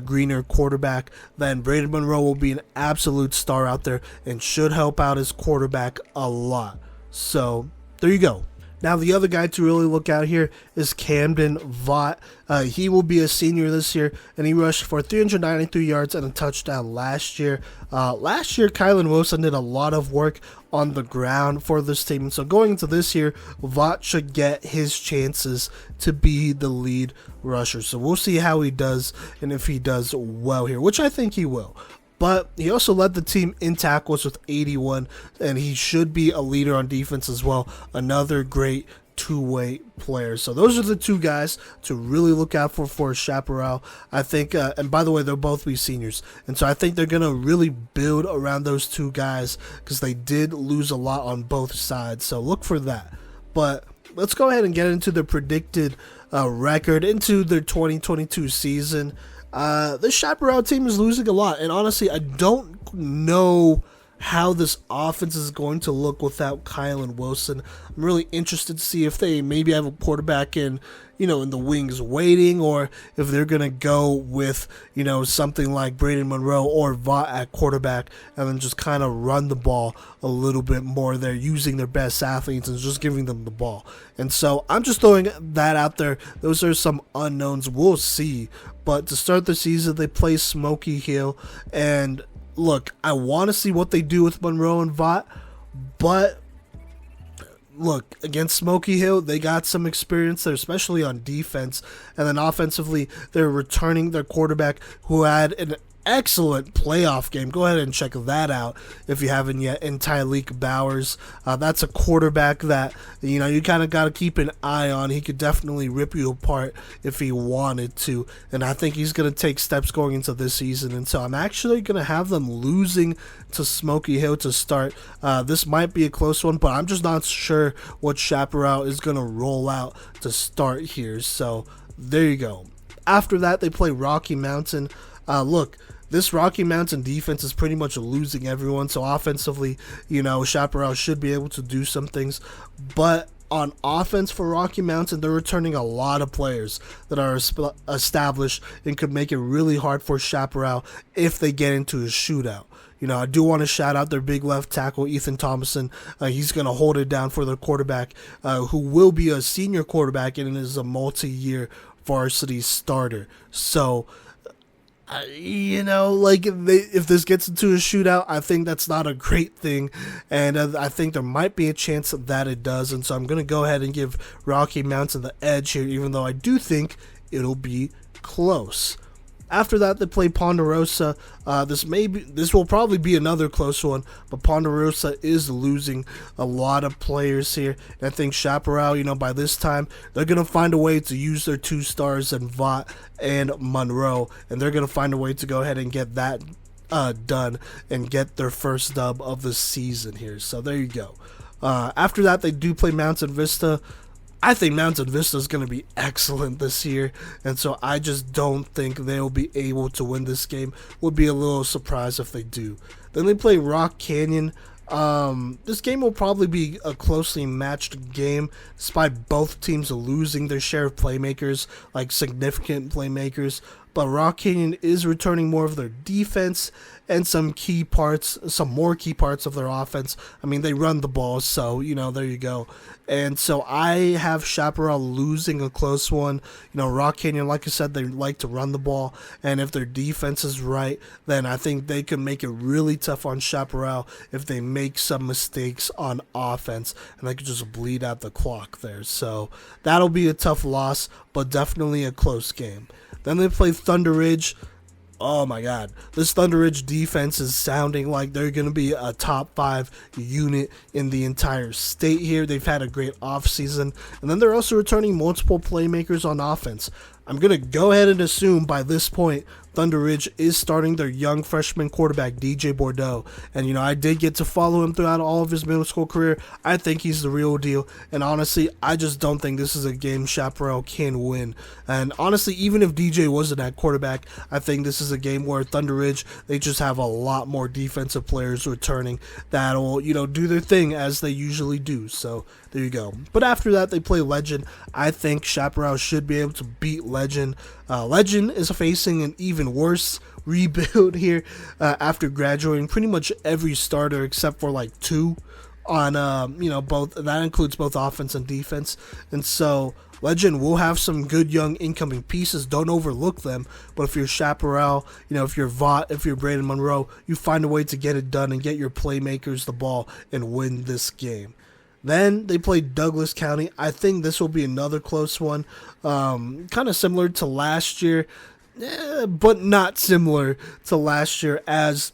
greener quarterback, then Braden Monroe will be an absolute star out there and should help out his quarterback a lot. So there you go. Now, the other guy to really look out here is Camden Vaught. He will be a senior this year, and he rushed for 393 yards and a touchdown last year. Kylan Wilson did a lot of work on the ground for this team, and so going into this year, Vaught should get his chances to be the lead rusher. So we'll see how he does and if he does well here, which I think he will. But he also led the team in tackles with 81, and he should be a leader on defense as well. Another great two-way player. So those are the two guys to really look out for Chaparral. I think, and by the way, they'll both be seniors. And so I think they're going to really build around those two guys because they did lose a lot on both sides. So look for that. But let's go ahead and get into the predicted record into their 2022 season. This Chaparral team is losing a lot, and honestly, I don't know how this offense is going to look without Kylan Wilson. I'm really interested to see if they maybe have a quarterback in the wings waiting, or if they're going to go with, something like Braden Monroe or Vaught at quarterback and then just kind of run the ball a little bit more. They're using their best athletes and just giving them the ball. And so I'm just throwing that out there. Those are some unknowns. We'll see. But to start the season, they play Smoky Hill. And look, I want to see what they do with Monroe and Vaught, but look, against Smoky Hill, they got some experience there, especially on defense. And then offensively, they're returning their quarterback who had an excellent playoff game. Go ahead and check that out if you haven't yet. In Tyleek Bowers, that's a quarterback that you kind of got to keep an eye on. He could definitely rip you apart if he wanted to, and I think he's going to take steps going into this season. And so I'm actually going to have them losing to Smoky Hill to start. This might be a close one, but I'm just not sure what Chaparral is going to roll out to start here. So there you go. After that, they play Rocky Mountain. Look, this Rocky Mountain defense is pretty much losing everyone, so offensively, Chaparral should be able to do some things. But on offense for Rocky Mountain, they're returning a lot of players that are established and could make it really hard for Chaparral if they get into a shootout. I do want to shout out their big left tackle, Ethan Thomason. He's going to hold it down for their quarterback, who will be a senior quarterback and is a multi-year varsity starter. So if this gets into a shootout, I think that's not a great thing, and I think there might be a chance that it does, and so I'm going to go ahead and give Rocky Mountain the edge here, even though I do think it'll be close. After that, they play Ponderosa. This will probably be another close one, but Ponderosa is losing a lot of players here. And I think Chaparral, by this time, they're going to find a way to use their two stars in Vaught and Monroe, and they're going to find a way to go ahead and get that done and get their first dub of the season here. So there you go. After that, they do play Mountain Vista. I think Mountain Vista is going to be excellent this year, and so I just don't think they'll be able to win this game. Would be a little surprised if they do. Then they play Rock Canyon. This game will probably be a closely matched game, despite both teams losing their share of playmakers, like significant playmakers. But Rock Canyon is returning more of their defense and some more key parts of their offense. I mean, they run the ball, so, there you go. And so I have Chaparral losing a close one. Rock Canyon, like I said, they like to run the ball, and if their defense is right, then I think they can make it really tough on Chaparral if they make some mistakes on offense, and they could just bleed out the clock there. So that'll be a tough loss, but definitely a close game. Then they play Thunder Ridge. Oh my God, this Thunder Ridge defense is sounding like they're going to be a top 5 unit in the entire state here. They've had a great offseason, and then they're also returning multiple playmakers on offense. I'm going to go ahead and assume by this point Thunder Ridge is starting their young freshman quarterback, DJ Bordeaux. And, I did get to follow him throughout all of his middle school career. I think he's the real deal. And honestly, I just don't think this is a game Chaparral can win. And honestly, even if DJ wasn't at quarterback, I think this is a game where Thunder Ridge, they just have a lot more defensive players returning that'll, do their thing as they usually do. So there you go. But after that, they play Legend. I think Chaparral should be able to beat Legend. Legend is facing an even worse rebuild here after graduating pretty much every starter except for like 2 on both. That includes both offense and defense, and so Legend will have some good young incoming pieces. Don't overlook them. But if you're Chaparral, if you're Vaught, if you're Braden Monroe, you find a way to get it done and get your playmakers the ball and win this game. Then they play Douglas County. I think this will be another close one, kind of similar to last year, but not similar to last year, as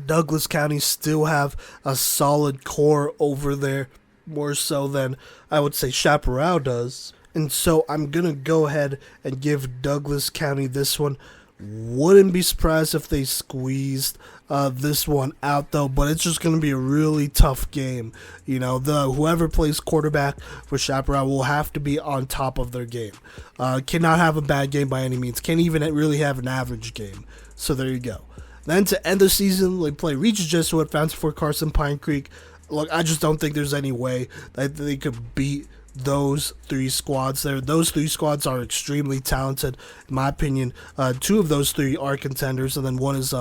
Douglas County still have a solid core over there, more so than I would say Chaparral does. And so I'm going to go ahead and give Douglas County this one. Wouldn't be surprised if they squeezed this one out, though, but it's just going to be a really tough game. Whoever plays quarterback for Chaparral will have to be on top of their game. Cannot have a bad game by any means. Can't even really have an average game. So there you go. Then to end the season, they play Regis Jesuit, Fountain Fort Carson, Pine Creek. Look, I just don't think there's any way that they could beat those 3 squads there. Those 3 squads are extremely talented, in my opinion. 2 of those 3 are contenders, and then 1 is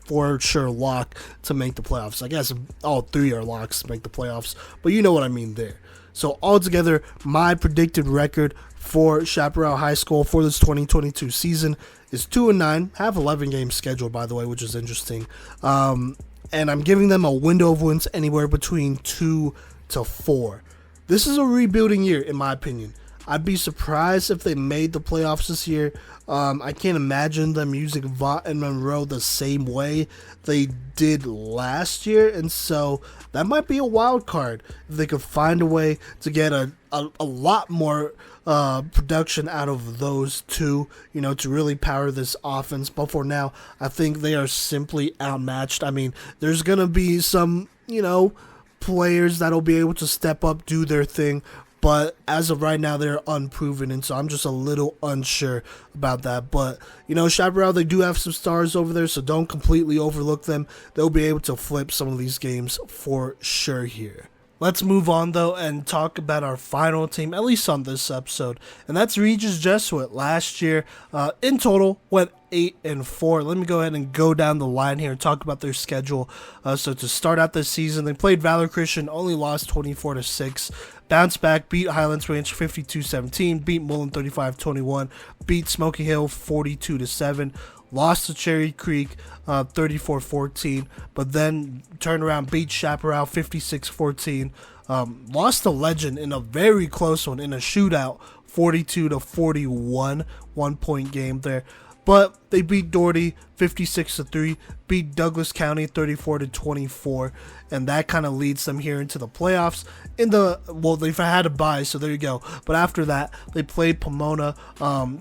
for sure lock to make the playoffs. I guess all 3 are locks to make the playoffs, but you know what I mean there. So altogether, my predicted record for Chaparral High School for this 2022 season is 2-9. Have 11 games scheduled, by the way, which is interesting. And I'm giving them a window of wins anywhere between 2 to 4. This is a rebuilding year, in my opinion. I'd be surprised if they made the playoffs this year. I can't imagine them using Vaught and Monroe the same way they did last year, and so that might be a wild card if they could find a way to get a lot more production out of those 2, to really power this offense. But for now, I think they are simply outmatched. I mean, there's going to be some, players that'll be able to step up, do their thing, but as of right now, they're unproven, and so I'm just a little unsure about that. But, Chaparral, they do have some stars over there, so don't completely overlook them. They'll be able to flip some of these games for sure here. Let's move on, though, and talk about our final team, at least on this episode, and that's Regis Jesuit. Last year, in total, went 8-4. Let me go ahead and go down the line here and talk about their schedule. So to start out this season, they played Valor Christian, only lost 24-6. Bounced back, beat Highlands Ranch 52-17, beat Mullen 35-21, beat Smoky Hill 42-7. Lost to Cherry Creek 34-14, but then turned around, beat Chaparral 56-14. Lost to Legend in a very close one, in a shootout, 42-41, 1-point game there. But they beat Doherty 56-3, beat Douglas County 34-24, and that kind of leads them here into the playoffs. They've had a bye, so there you go. But after that, they played Pomona,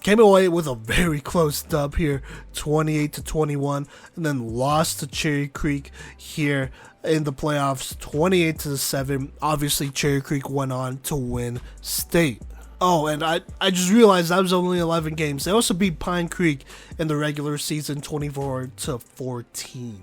came away with a very close dub here, 28-21, and then lost to Cherry Creek here in the playoffs, 28-7. Obviously, Cherry Creek went on to win state. Oh, and I just realized that was only 11 games. They also beat Pine Creek in the regular season 24-14.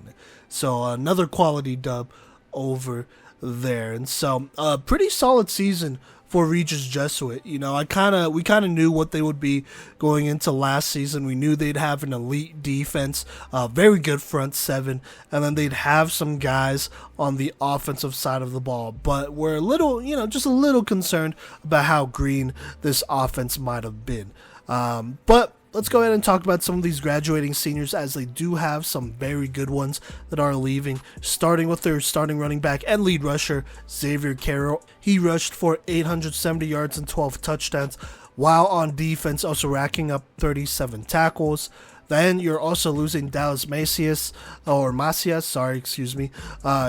So another quality dub over there. And so pretty solid season for Regis Jesuit. We kind of knew what they would be going into last season. We knew they'd have an elite defense, very good front 7, and then they'd have some guys on the offensive side of the ball. But we're a little, just a little concerned about how green this offense might have been. But let's go ahead and talk about some of these graduating seniors, as they do have some very good ones that are leaving, starting with their starting running back and lead rusher, Xavier Carroll. He rushed for 870 yards and 12 touchdowns, while on defense also racking up 37 tackles. Then you're also losing Dallas Macias.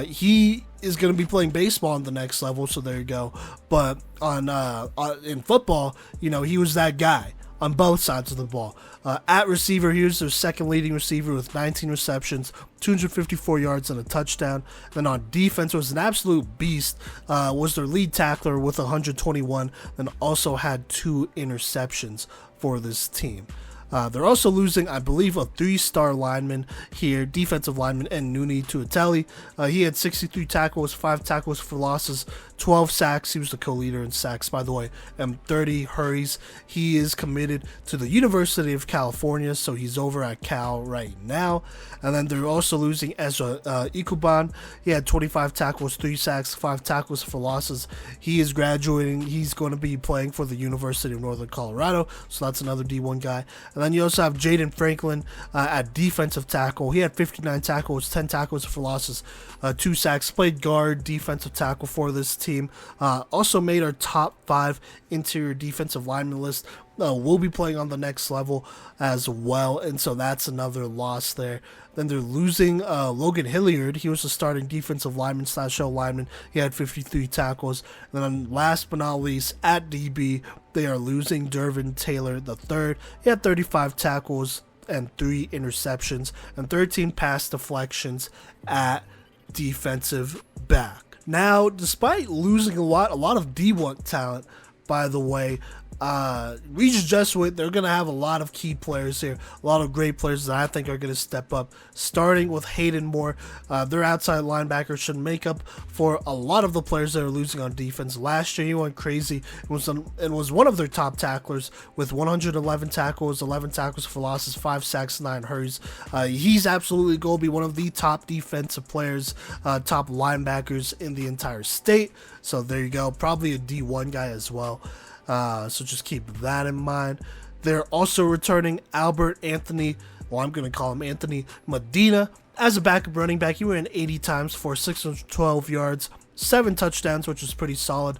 He is going to be playing baseball on the next level, so there you go. But in football, he was that guy on both sides of the ball. At receiver, he was their second leading receiver with 19 receptions, 254 yards and a touchdown. Then on defense, was an absolute beast, was their lead tackler with 121, and also had 2 interceptions for this team. They're also losing, I believe, a 3-star lineman here, defensive lineman, and Nuni to Italy. He had 63 tackles, 5 tackles for losses, 12 sacks. He was the co-leader in sacks, by the way, and 30 hurries. He is committed to the University of California, so he's over at Cal right now. And then they're also losing Ezra Ikuban. He had 25 tackles, 3 sacks, 5 tackles for losses. He is graduating. He's going to be playing for the University of Northern Colorado, so that's another D1 guy. And then you also have Jaden Franklin at defensive tackle. He had 59 tackles, 10 tackles for losses, 2 sacks, played guard, defensive tackle for this team. Also made our top 5 interior defensive lineman list. Will be playing on the next level as well, and so that's another loss there. Then they're losing Logan Hilliard. He was a starting defensive lineman / O lineman. He had 53 tackles. And then last but not least, at DB, they are losing Dervin Taylor III. He had 35 tackles and 3 interceptions and 13 pass deflections at defensive back. Now, despite losing a lot of D1 talent, by the way, Regis Jesuit, they're going to have a lot of key players here, a lot of great players that I think are going to step up, starting with Hayden Moore. Their outside linebacker should make up for a lot of the players that are losing on defense. Last year, he went crazy and was one of their top tacklers with 111 tackles, 11 tackles for losses, 5 sacks, 9 hurries. He's absolutely going to be one of the top defensive players, top linebackers in the entire state. So there you go, probably a D1 guy as well. So just keep that in mind. They're also returning Albert Anthony, well, I'm going to call him Anthony Medina, as a backup running back. He ran 80 times for 612 yards, 7 touchdowns, which is pretty solid.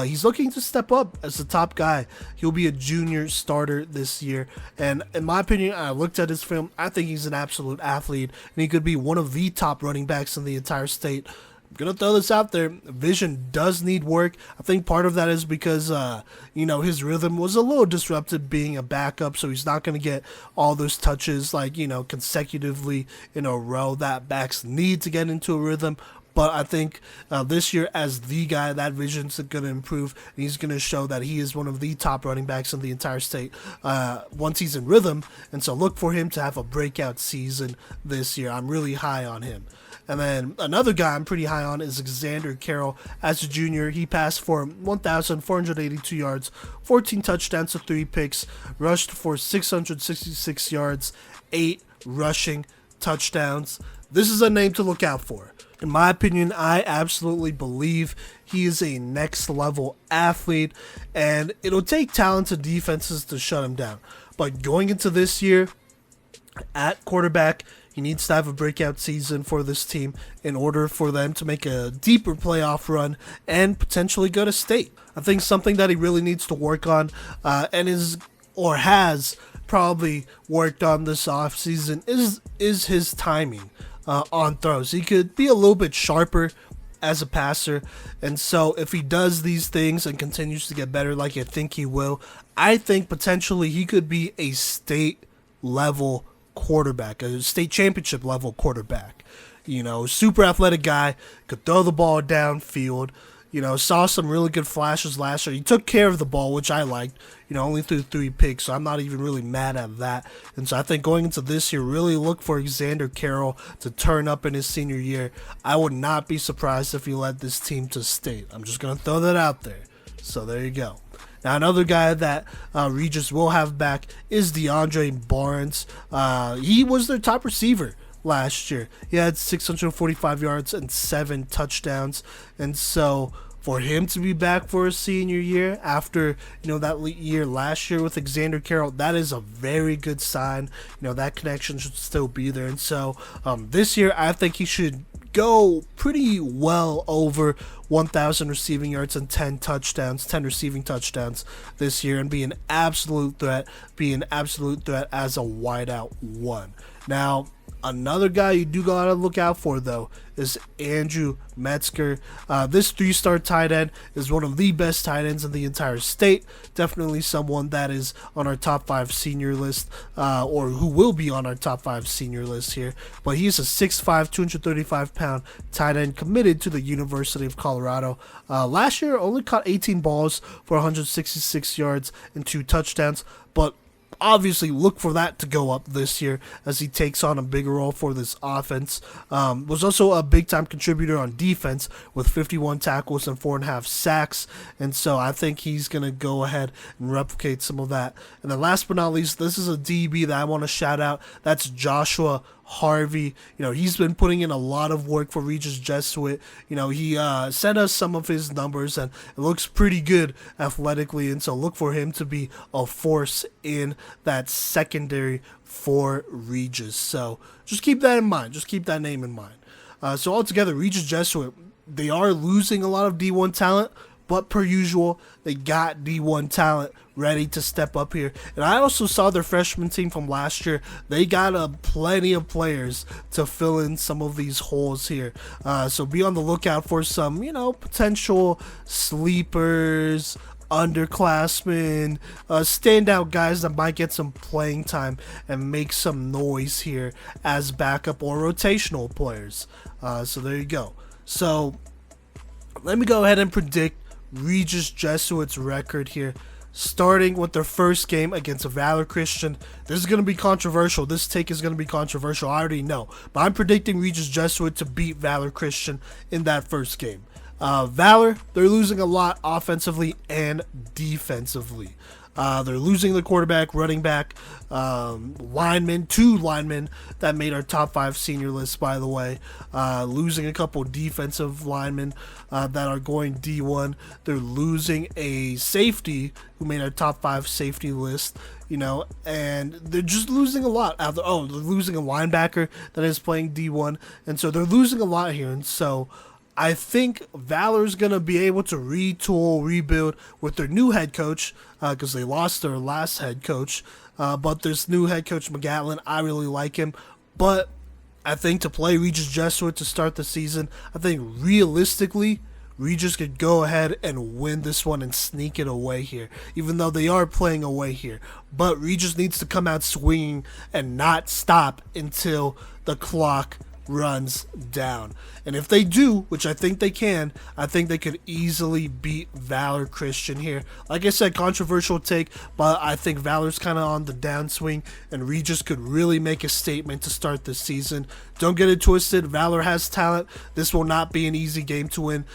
He's looking to step up as the top guy. He'll be a junior starter this year. And in my opinion, I looked at his film. I think he's an absolute athlete, and he could be one of the top running backs in the entire state. I'm going to throw this out there. Vision does need work. I think part of that is because, his rhythm was a little disrupted being a backup, so he's not going to get all those touches, consecutively in a row that backs need to get into a rhythm. But I think this year, as the guy, that vision's going to improve, and he's going to show that he is one of the top running backs in the entire state once he's in rhythm. And so look for him to have a breakout season this year. I'm really high on him. And then another guy I'm pretty high on is Xander Carroll. As a junior, he passed for 1,482 yards, 14 touchdowns to 3 picks, rushed for 666 yards, 8 rushing touchdowns. This is a name to look out for. In my opinion, I absolutely believe he is a next level athlete, and it'll take talented defenses to shut him down. But going into this year, at quarterback, he needs to have a breakout season for this team in order for them to make a deeper playoff run and potentially go to state. I think something that he really needs to work on has probably worked on this offseason is his timing on throws. He could be a little bit sharper as a passer, and so if he does these things and continues to get better like I think he will, I think potentially he could be a state level quarterback, a state championship level quarterback. Super athletic guy, could throw the ball downfield. Saw some really good flashes last year. He took care of the ball, which I liked. Only threw 3 picks, so I'm not even really mad at that. And so I think going into this year, really look for Xander Carroll to turn up in his senior year. I would not be surprised if he led this team to state. I'm just going to throw that out there. So there you go. Now, another guy that Regis will have back is DeAndre Barnes. He was their top receiver last year. He had 645 yards and 7 touchdowns. And so for him to be back for his senior year after, that year last year with Xander Carroll, that is a very good sign. That connection should still be there. And so this year, I think he should go pretty well over 1,000 receiving yards and 10 receiving touchdowns this year, and be an absolute threat as a wideout 1. Now, another guy you do gotta look out for, though, is Andrew Metzger. This 3-star tight end is one of the best tight ends in the entire state. Definitely someone that is on our top 5 senior list, or who will be on our top 5 senior list here. But he's a 6'5", 235-pound tight end committed to the University of Colorado. Last year, only caught 18 balls for 166 yards and 2 touchdowns, but obviously look for that to go up this year as he takes on a bigger role for this offense. Was also a big-time contributor on defense with 51 tackles and 4.5 sacks, and so I think he's going to go ahead and replicate some of that. And then last but not least, this is a DB that I want to shout out. That's Joshua Harvey. He's been putting in a lot of work for Regis Jesuit. He sent us some of his numbers, and it looks pretty good athletically, and so look for him to be a force in that secondary for Regis. So just keep that in mind. Just keep that name in mind. So altogether, Regis Jesuit, they are losing a lot of D1 talent, but per usual, they got D1 talent ready to step up here. And I also saw their freshman team from last year. They got plenty of players to fill in some of these holes here. So be on the lookout for some, potential sleepers, underclassmen, standout guys that might get some playing time and make some noise here as backup or rotational players. So there you go. So let me go ahead and predict Regis Jesuit's record here, starting with their first game against Valor Christian. This is going to be controversial. This take is going to be controversial. I already know. But I'm predicting Regis Jesuit to beat Valor Christian in that first game. Valor, they're losing a lot offensively and defensively. They're losing the quarterback, running back, linemen, 2 linemen that made our top 5 senior list, by the way. Losing a couple defensive linemen that are going D1. They're losing a safety who made our top 5 safety list, and they're just losing a lot. They're losing a linebacker that is playing D1, and so they're losing a lot here, and so I think Valor's going to be able to retool, rebuild with their new head coach because they lost their last head coach. But this new head coach, McGatlin, I really like him. But I think to play Regis Jesuit to start the season, I think realistically, Regis could go ahead and win this one and sneak it away here, even though they are playing away here. But Regis needs to come out swinging and not stop until the clock runs down. And if they do, which I think they can, I think they could easily beat Valor Christian here. Like I said, controversial take, but I think Valor's kind of on the downswing, and Regis could really make a statement to start this season. Don't get it twisted. Valor has talent. This will not be an easy game to win.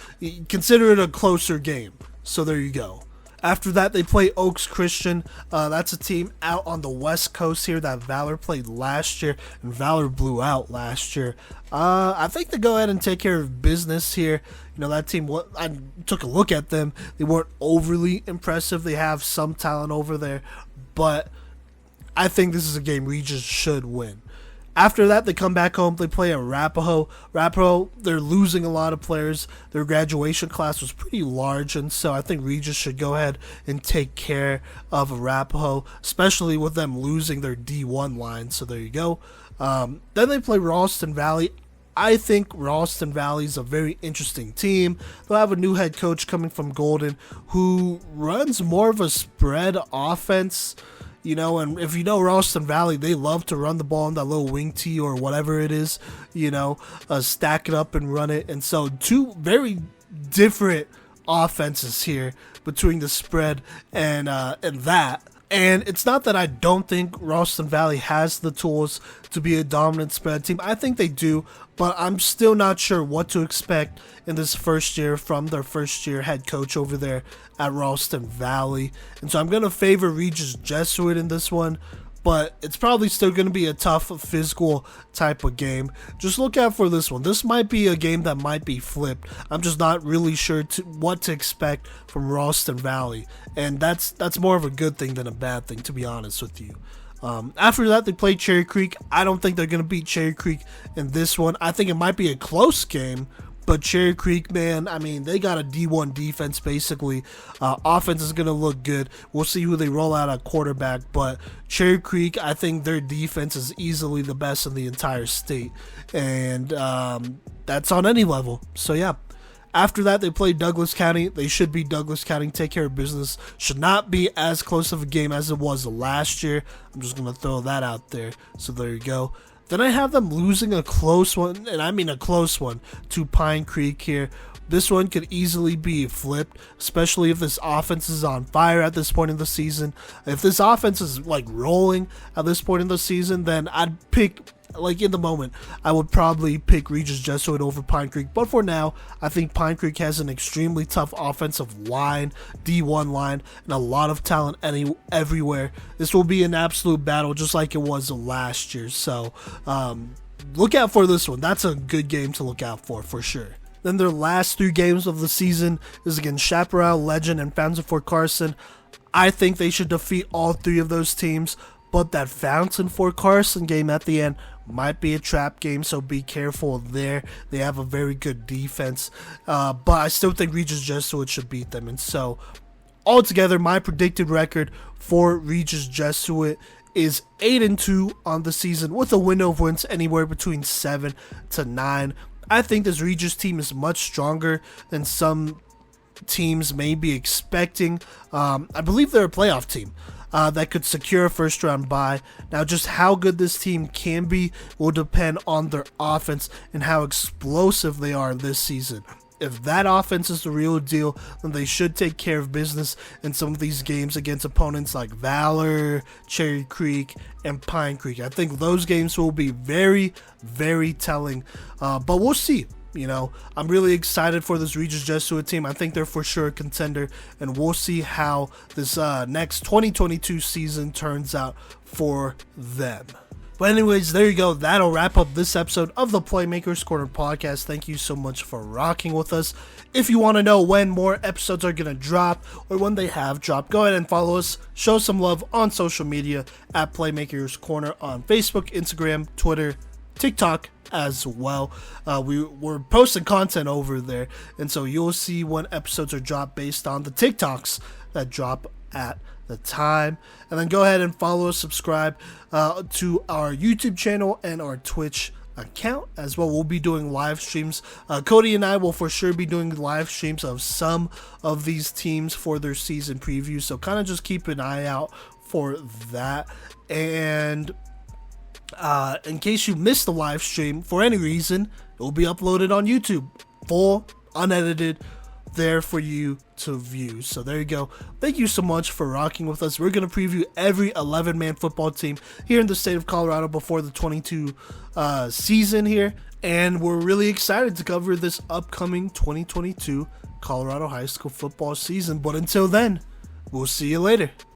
Consider it a closer game. So there you go. After that, they play Oaks Christian. That's a team out on the West Coast here that Valor played last year, and Valor blew out last year. I think they go ahead and take care of business here. That team, I took a look at them. They weren't overly impressive. They have some talent over there, but I think this is a game Regis should win. After that, they come back home. They play Arapahoe. Arapahoe, they're losing a lot of players. Their graduation class was pretty large, and so I think Regis should go ahead and take care of Arapahoe, especially with them losing their D1 line. So there you go. Then they play Ralston Valley. I think Ralston Valley is a very interesting team. They'll have a new head coach coming from Golden who runs more of a spread offense. And if you know Ralston Valley, they love to run the ball in that little wing tee or whatever it is, stack it up and run it. And so 2 very different offenses here between the spread and that. And it's not that I don't think Ralston Valley has the tools to be a dominant spread team. I think they do, but I'm still not sure what to expect in this first year from their first year head coach over there at Ralston Valley. And so I'm going to favor Regis Jesuit in this one, but it's probably still going to be a tough physical type of game. Just look out for this one. This might be a game that might be flipped. I'm just not really sure what to expect from Ralston Valley, and that's more of a good thing than a bad thing, to be honest with you. After that, they play Cherry Creek. I don't think they're going to beat Cherry Creek in this one. I think it might be a close game, but Cherry Creek, man, I mean, they got a D1 defense, basically. Offense is going to look good. We'll see who they roll out at quarterback, but Cherry Creek, I think their defense is easily the best in the entire state, and that's on any level. So, yeah. After that, they play Douglas County. They should beat Douglas County, take care of business. Should not be as close of a game as it was last year. I'm just going to throw that out there. So there you go. Then I have them losing a close one, and I mean a close one, to Pine Creek here. this one could easily be flipped, especially if this offense is on fire at this point in the season. If this offense is like rolling at this point in the season, then I'd pick, like in the moment, I would probably pick Regis Jesuit over Pine Creek. But for now, I think Pine Creek has an extremely tough offensive line, D1 line, and a lot of talent everywhere. This will be an absolute battle just like it was last year. So look out for this one. That's a good game to look out for sure. Then their last 3 games of the season is against Chaparral, Legend, and Fountain Fort Carson. I think they should defeat all 3 of those teams, but that Fountain Fort Carson game at the end might be a trap game, so be careful there. They have a very good defense, but I still think Regis Jesuit should beat them. And so, altogether, my predicted record for Regis Jesuit is 8-2 on the season, with a window of wins anywhere between 7 to 9. I think this Regis team is much stronger than some teams may be expecting. I believe they're a playoff team that could secure a first round bye. Now, just how good this team can be will depend on their offense and how explosive they are this season. If that offense is the real deal, then they should take care of business in some of these games against opponents like Valor, Cherry Creek, and Pine Creek. I think those games will be very, very telling, but we'll see. You know, I'm really excited for this Regis Jesuit team. I think they're for sure a contender, and we'll see how this next 2022 season turns out for them. But anyways, there you go. That'll wrap up this episode of the Playmakers Corner podcast. Thank you so much for rocking with us. If you want to know when more episodes are going to drop or when they have dropped, go ahead and follow us. Show some love on social media at Playmakers Corner on Facebook, Instagram, Twitter, TikTok as well. We're posting content over there, and so you'll see when episodes are dropped based on the TikToks that drop at the time. And then go ahead and follow us, subscribe to our YouTube channel and our Twitch account as well. We'll be doing live streams. Kodey and I will for sure be doing live streams of some of these teams for their season preview, so kind of just keep an eye out for that. And in case you missed the live stream for any reason, it will be uploaded on YouTube, full, unedited, there for you to view. So there you go. Thank you so much for rocking with us. We're going to preview every 11-man football team here in the state of Colorado before the 22 season here, and we're really excited to cover this upcoming 2022 Colorado high school football season. But until then, we'll see you later.